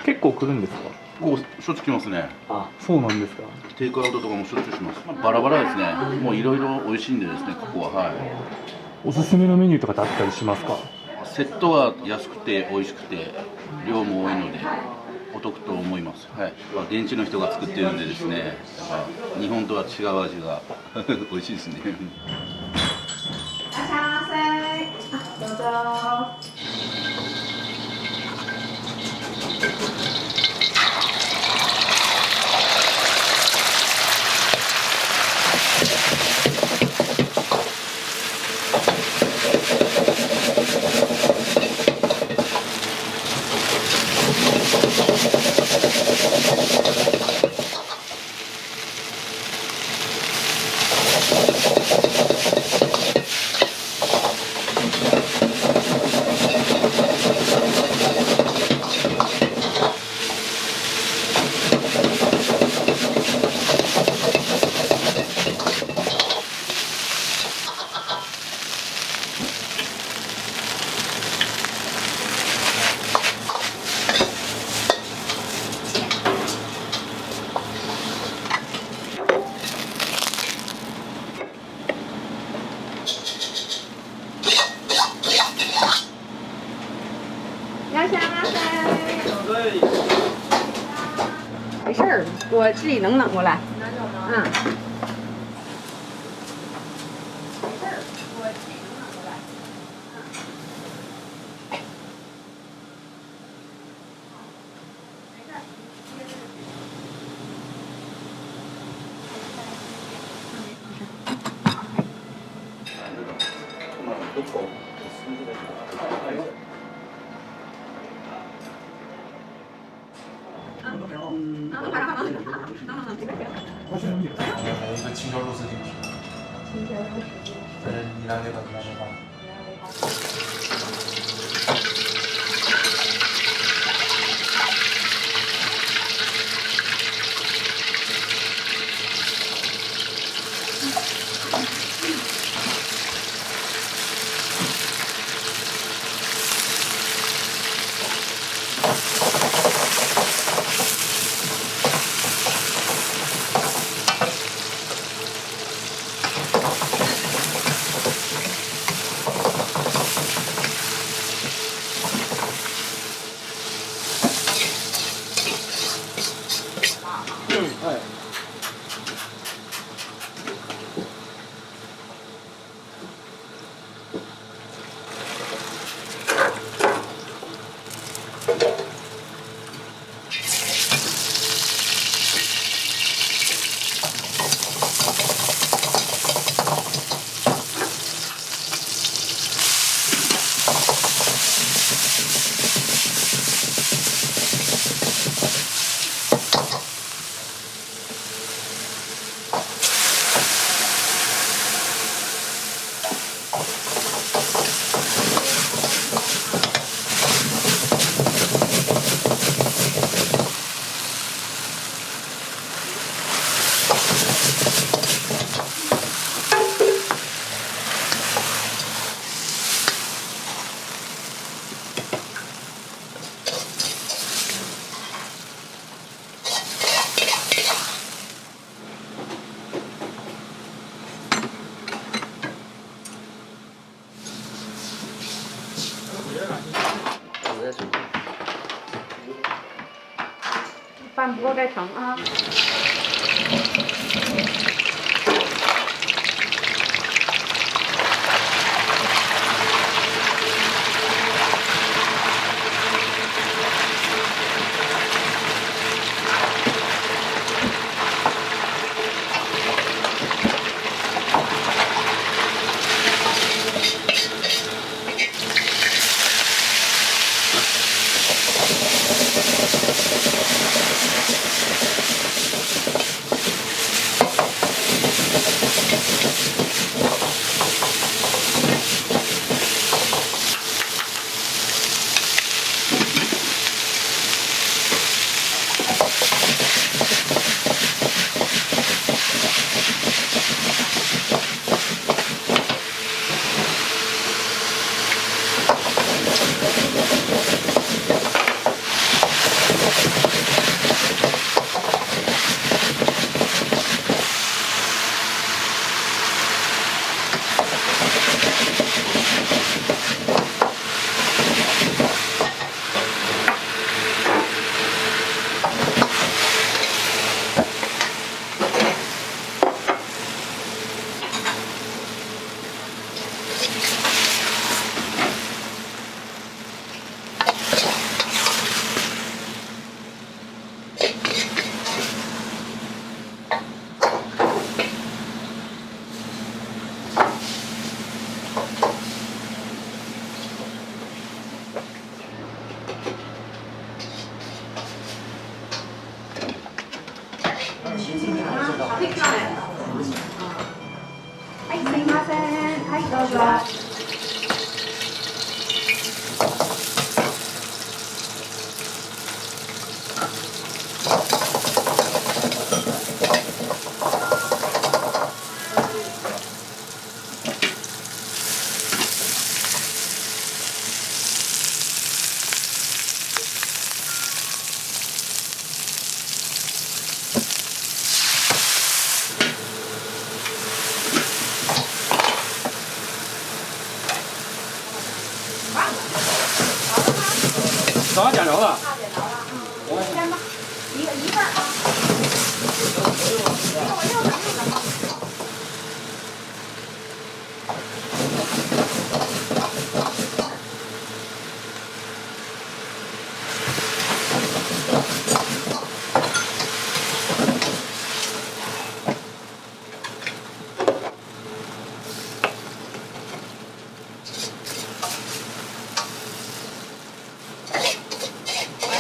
結構来るんですか？
しょっちゅう来ますね。
あ、そうなんですか。
テイクアウトとかもしょっちゅうします。バラバラですね。もういろいろ美味しいんでですね、ここは。はい。
おすすめのメニューとかってあったりしますか？
セットが安くて美味しくて量も多いのでお得と思います。はい。現地の人が作ってるんでですね、やっぱ日本とは違う味が美味しいですね。
いらっしゃいませ。どうぞ。
没事儿，我自己能冷过来。嗯。
一个青椒肉丝进去，你拿这个，你拿这个。
饭不够再盛啊。
はい、すいません。はい、どうぞ。
少点油了。
先吧，一半。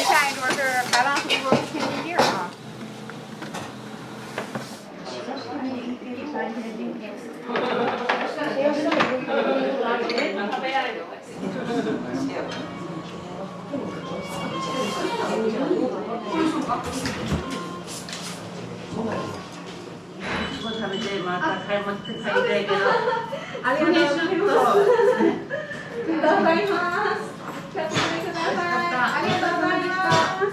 下一桌是白兰胡和天地地啊。
食べてまた買い物して帰りたいけど。
ありがとうございます。ありがとうございます。気をつけてください。ありがとうございます。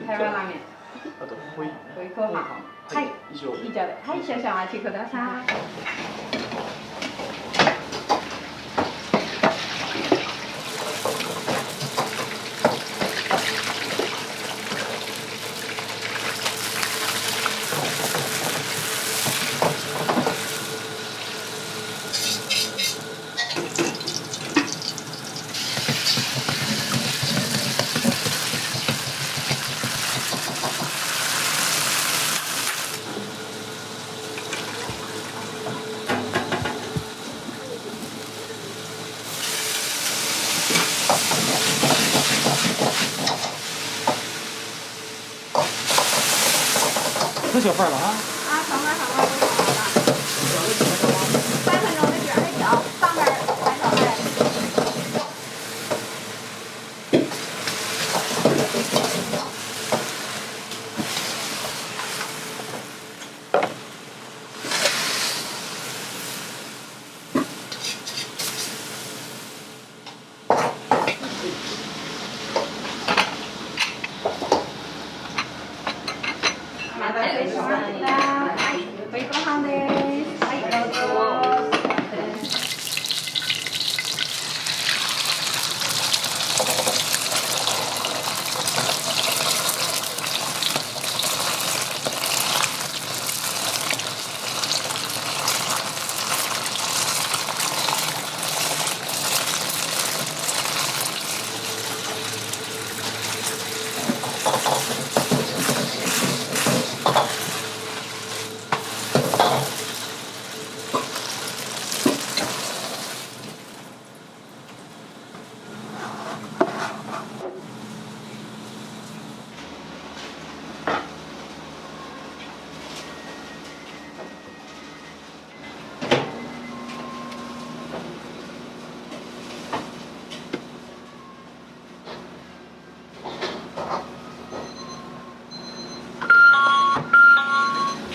台湾ラーメン。
あとホイ
ご飯。はい。以上で。はい、少々お待ちください。
喝小份了啊！
啊，好了好了，3分钟的卷的脚，上面还少带。お待たせしました。はい、ご飯です。はい、どうぞ。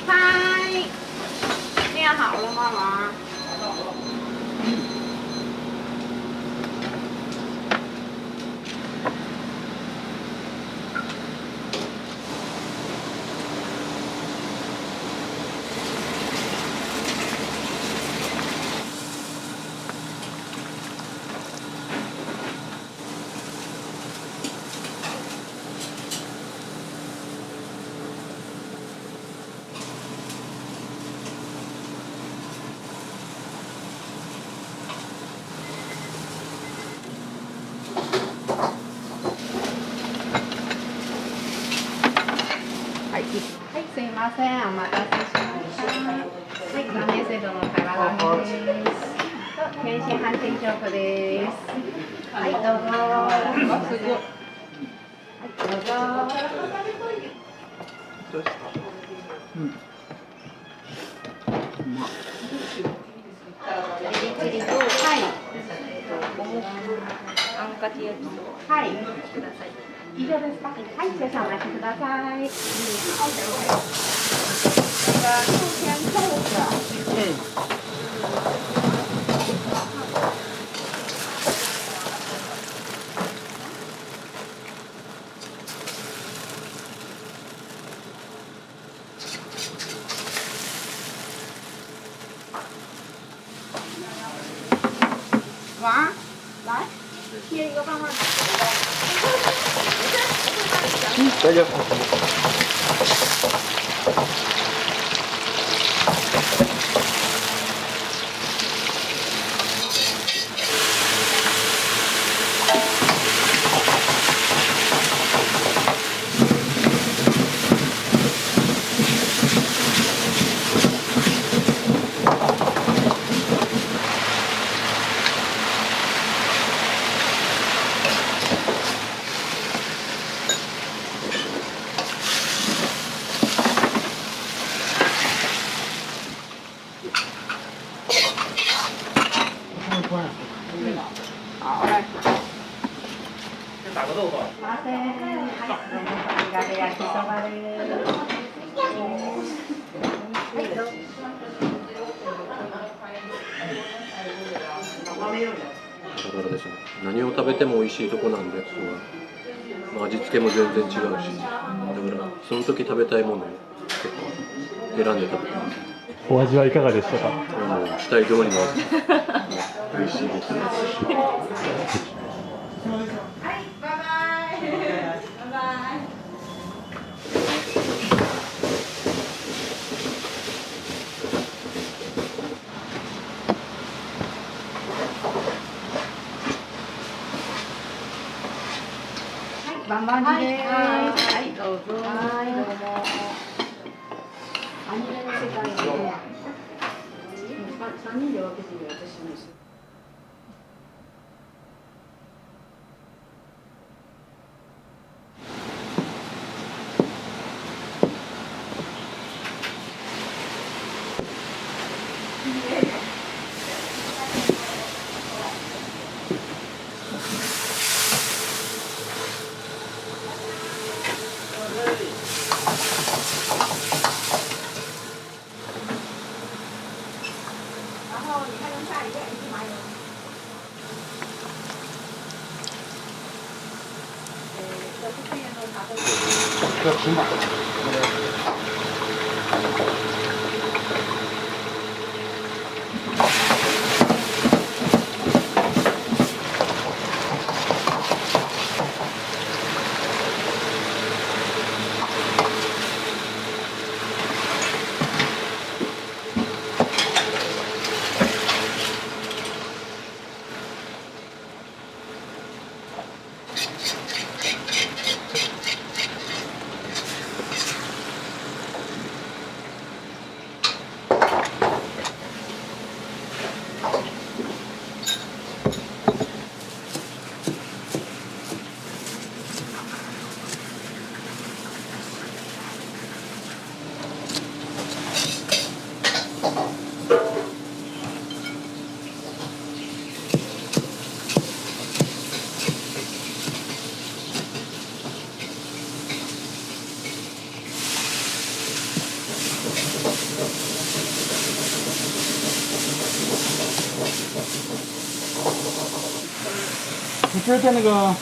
嗨，练好了吗，王？はい、すいません、お待たせしました。はい、3年生堂の台湾ラーメンです。天津飯定食です。はい、どうぞ。すごい。どうぞ。
どうですか？うん。うまっ。
エビチリと、はい。あんかけ焼きと、はい。ください。以上ですか？はい、少々お待ちください。Hả? Đấy. Chia có bao nhiêu?
大丈夫。
だからですね、何を食べても美味しいとこなんで、ここは味付けも全然違うし、だからその時食べたいものを結構選んで食べてます。
お味はいかがでしたか？
期待通りの味、美味しいです。
バンバンジです。はい、どうぞ。はい、どうも。アニメの世界で、3人で分けてる私もです。
这在那个。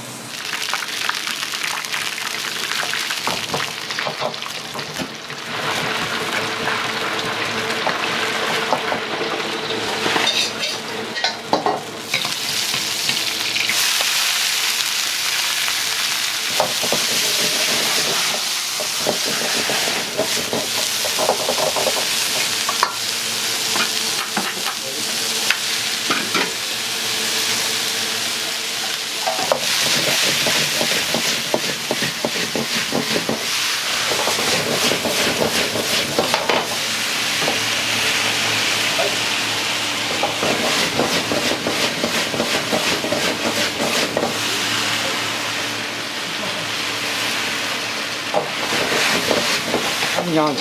家的。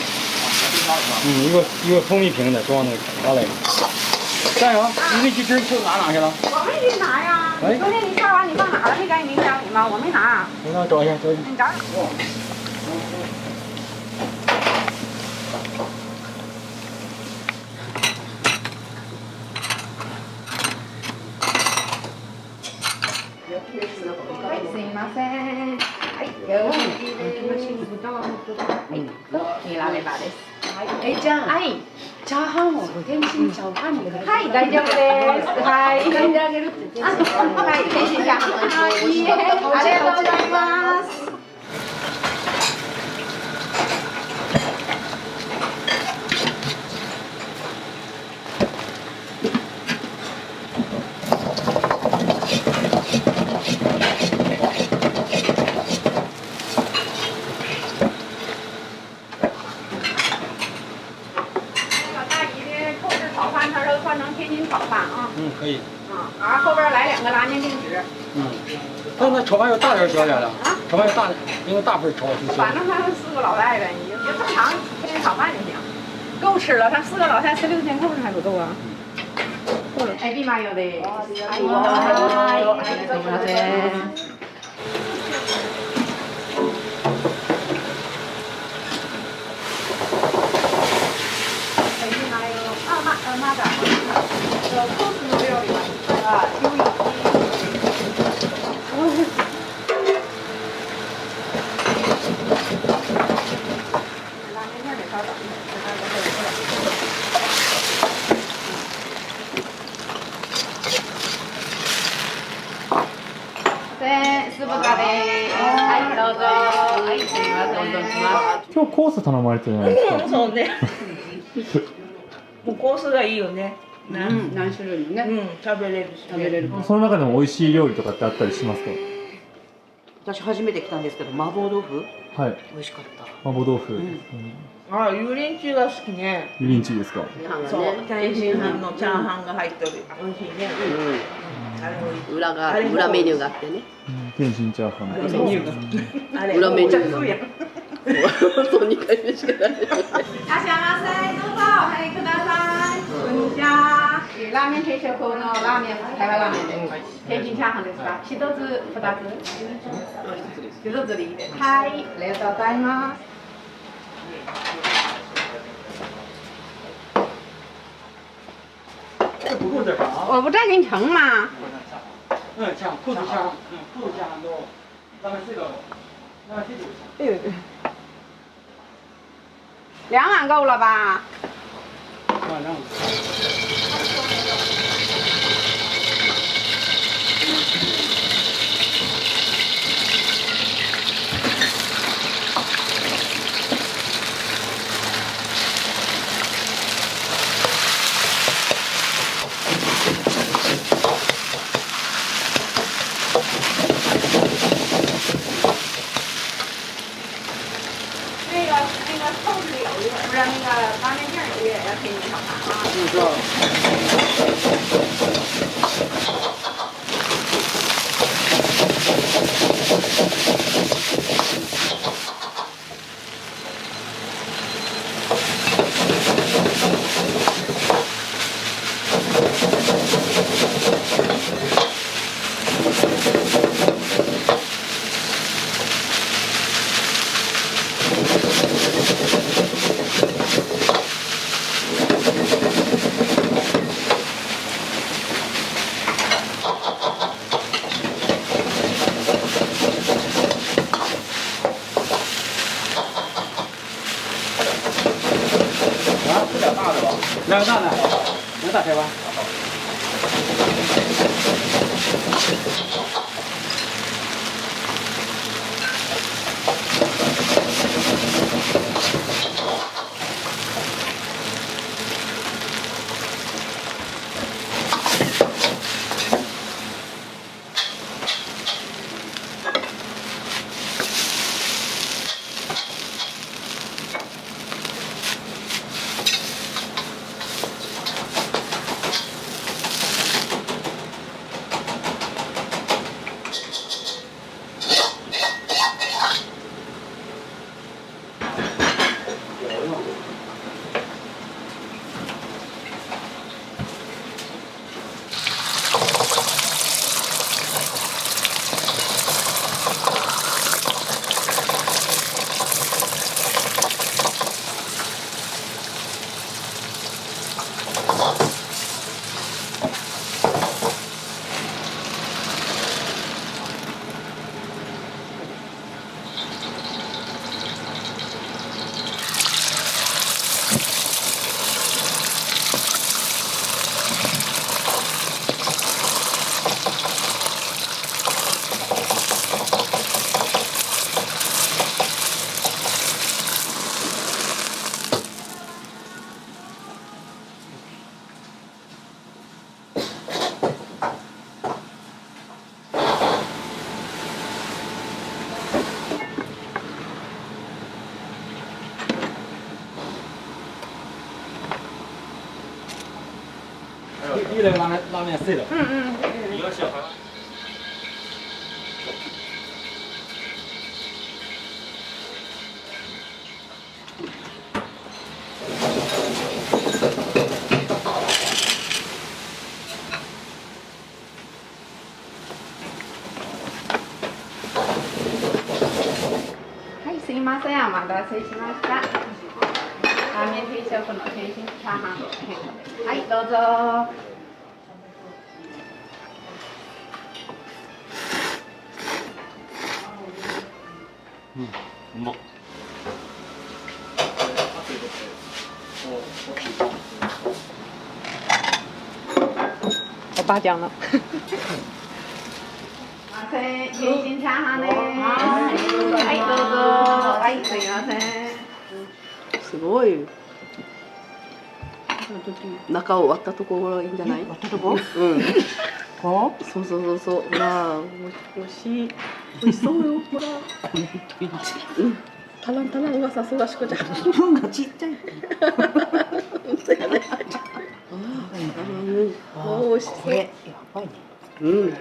一个蜂蜜瓶的装那个拿来。站有，你那鸡汁去拿去了？
我没给你拿呀。昨天你下完你放哪了？没赶你明天吗？我没拿。
我那找一下，找一下。
你找。すいません。はい。ニラレバです。
じゃあ、チャーハンを天津チャーハンに
はい、大丈夫です。はい。
入れてあげるって。
はい、天津チャーハン。はい、いいえ。ありがとうございます。
可以。
然后后边来2个拉面定食。
那炒饭要大点小点的？炒饭要大，因为大份炒就行。
反正他们4个老太太，你就正常天天炒饭就行，够吃了。他4个老太太吃6天够还不够啊？够了。エビマヨです。はい。すみません。まだコースの料理は酢豚です。はい、どうぞ。はい、すみません。
今日コース頼まれてるじゃないですか。
そうね。もうコースがいいよね。
何種類もね。
食べれるし。食べれる。
その中でも美味しい料理とかってあったりしますか？
私初めて来たんですけど、麻婆豆腐。
はい。
美味しかった。
麻婆豆腐。
あ、油淋鶏が好きね。
油淋鶏ですか？
そう、天津飯のチャーハンが入ってる。美味しいね。
裏メニューがあってね。
天津チャーハン。
裏メニューが。そう2回目しかない。
いらっしゃいませ。どうぞお入りください。こんにちは。ラーメン定食のラーメン、台湾ラーメンです。天津チャーハンですか？1つ、2つ。1つでいいです。はい、ありがとうございます。我不再给你盛吗？
像裤子像，裤子像都，咱们这个，
哎呦，2碗够了吧？透是有一个，不是那个拉面酱也要给你炒饭啊。知道。
2个大的，2个大开吧。いい了，拉面碎了。
嗯。
一个小孩。
はい、すいません、お待たせしました。ラーメン定食の天津チャーハンの変更です。はい、どうぞ。
うまっ。
おばあちゃんの。天津チャーハンです。はい、どうぞ。はい、すいません。
すごい。中を割ったところがいいんじゃない？割ったとこ？うん。そうそうそうそう。ほら、美味しい。美味しそうよ。ほら。うん。タランタランがさすがしこちゃん。分がちっちゃい。そうやね。美味しそう。これやばいね。うん。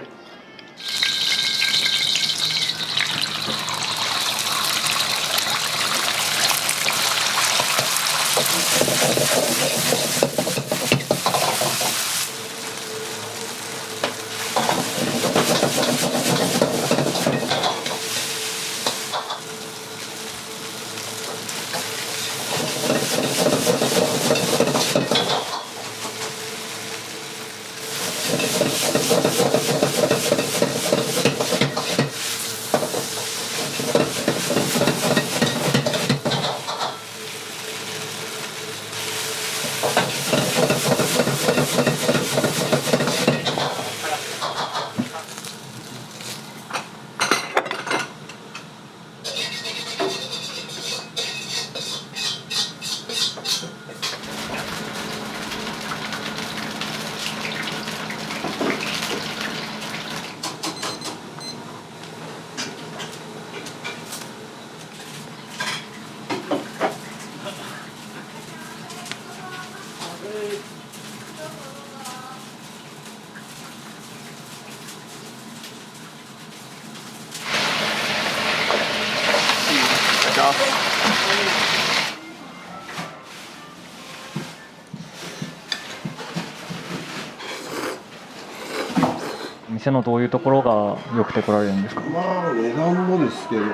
店のどういうところが良くて来られるんですか？
まあ値段もですけど、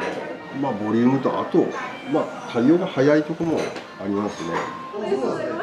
まあボリュームとあとまあ対応が早いところもありますね。
ありがとうございます。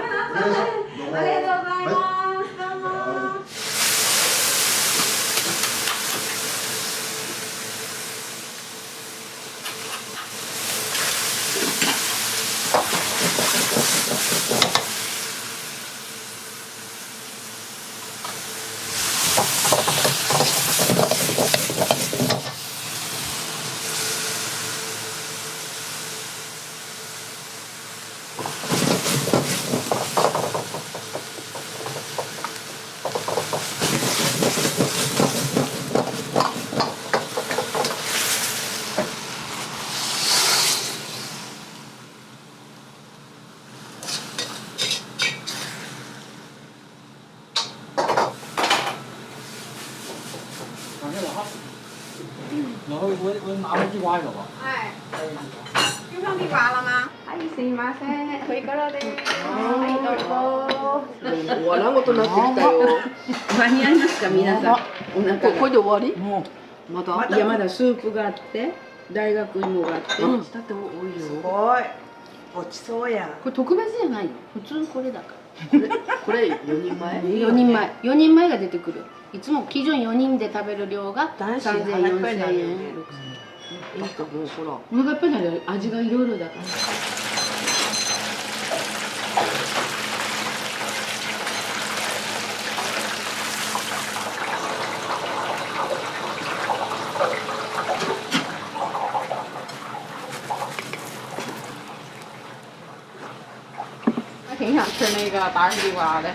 すいません。これからです。はい、どうぞ。
終わらんことになってきたよ。
間に合いますか皆さん。お腹
これで終わり？
もうまだいやまだスープがあって大学芋があって。
だって多いよ。
すごい。落ちそうや。
これ特別じゃないよ。普通これだから。
これ4人前
？4人前が出てくる。いつも基準4人で食べる量が3000円、4000円。
いいかもうほら。
これがやっぱり味がいろいろだから。
挺想吃那个大地瓜的。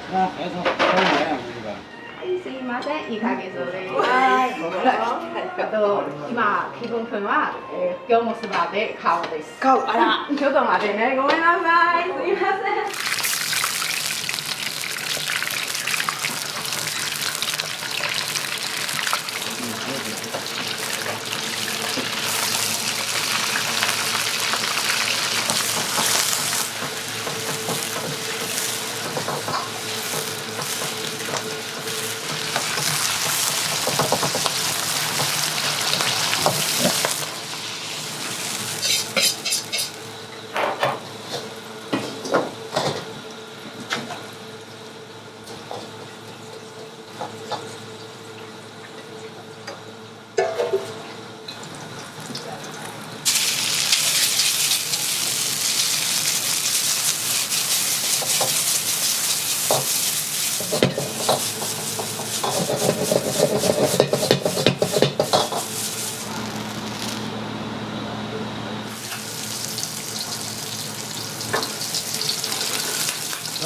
すいません、いいかげそです。はい。今気分くんは業務スバで顔です。顔、あら。ちょっと待ってね、ごめんなさい。すいません。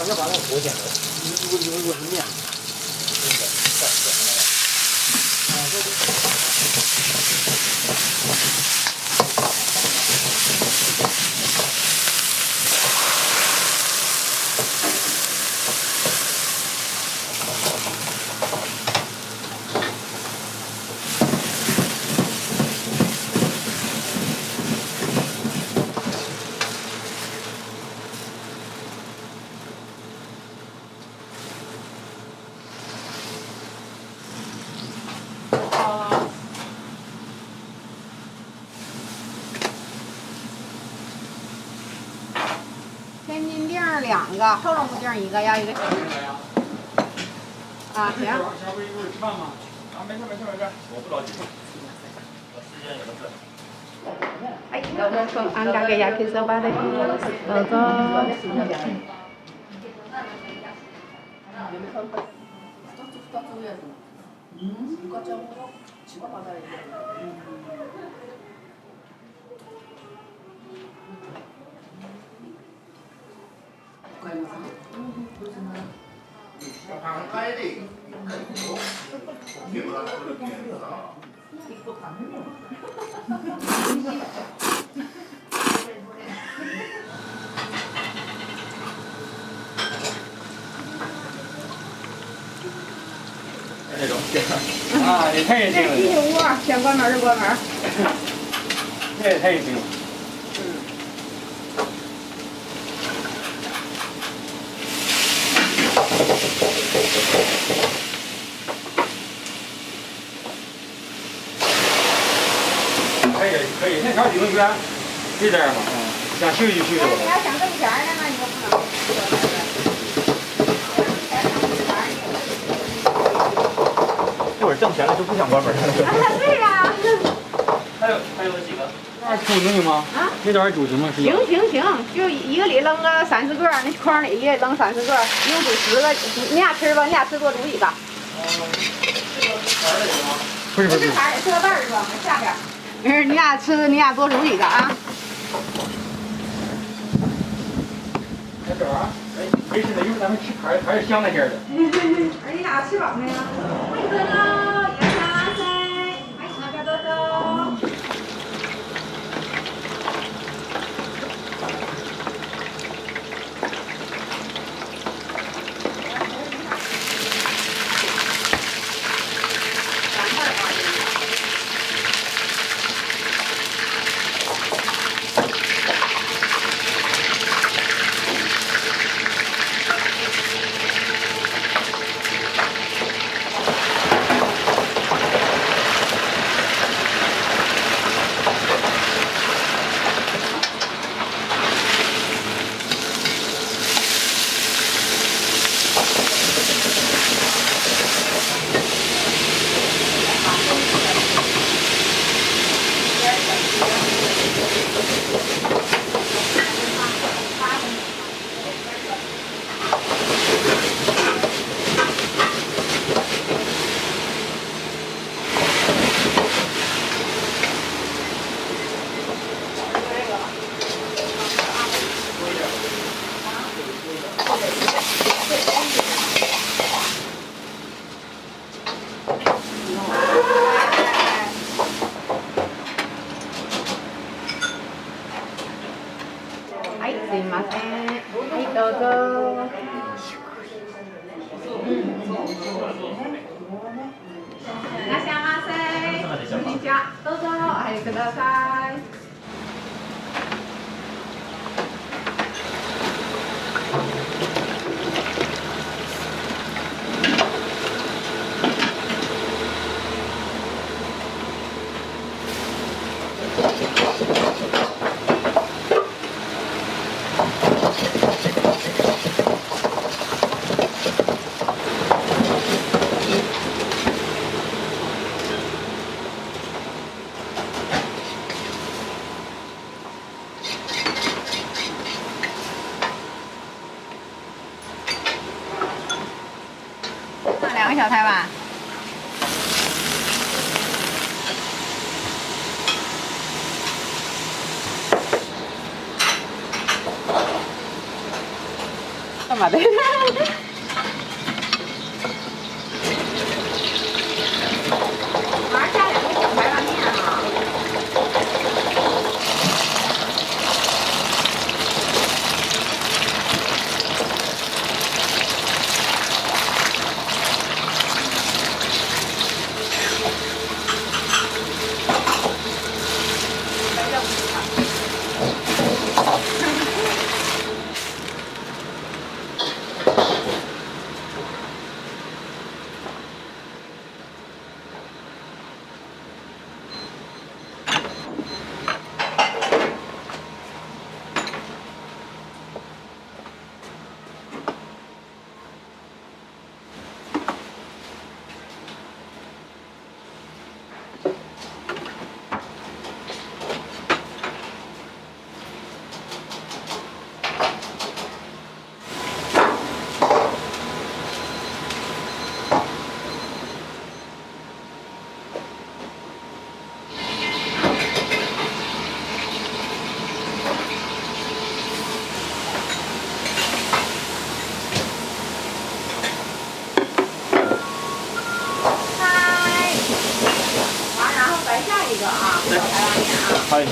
要把那个火点了，如果是面，
天津锭2个，后龙骨锭1个，要一个。啊，行。
下回一会儿吃饭吗？啊，没事，我不着急。
はい、どうぞ、あんかけ焼きそばです。どうぞ。
那种啊，也太年轻了。
195，先关门就关门。
这也太年轻了。可以，那条理论圈就这样吧，想休息就休息吧。
你要想挣钱呢，那你就不能。
这会儿挣钱了就不想关门了。
对呀。
还有几个？
那煮行吗？啊？那点煮行吗？
行，就一个里扔个30个，那筐里也扔30个，一共煮10个。你俩吃吧，你俩吃多煮1个。
不是。
吃盘吃个半是吧？下边。没事，你俩多煮1个啊。
小九啊，哎，没事的，一会儿咱们吃盘还是香那些的。
你俩吃饱没有？はい、どうぞ。いらっしゃいませ。はい、中どうぞ。はい、すいません。はい、どうぞ。いらっしゃいませ。こんにちは。どうぞお入りください。
干嘛的？
马上加2个小排碗面啊！一个啊，小排碗面啊。
はい。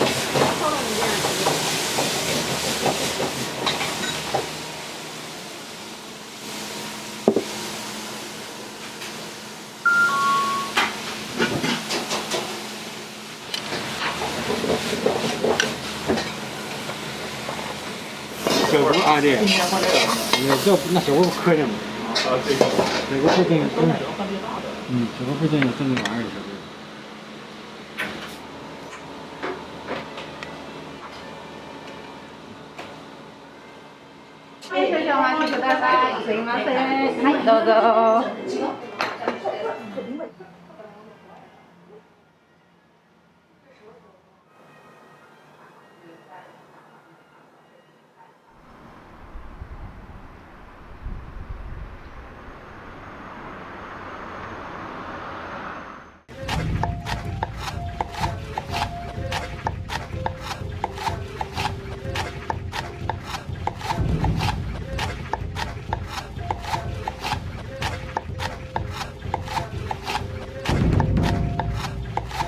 小锅啊对，那小锅磕碜吗？啊，这个。这个不真有真，这个不真有真那玩意儿。
少々お待ちください。すいません。はい、どうぞ。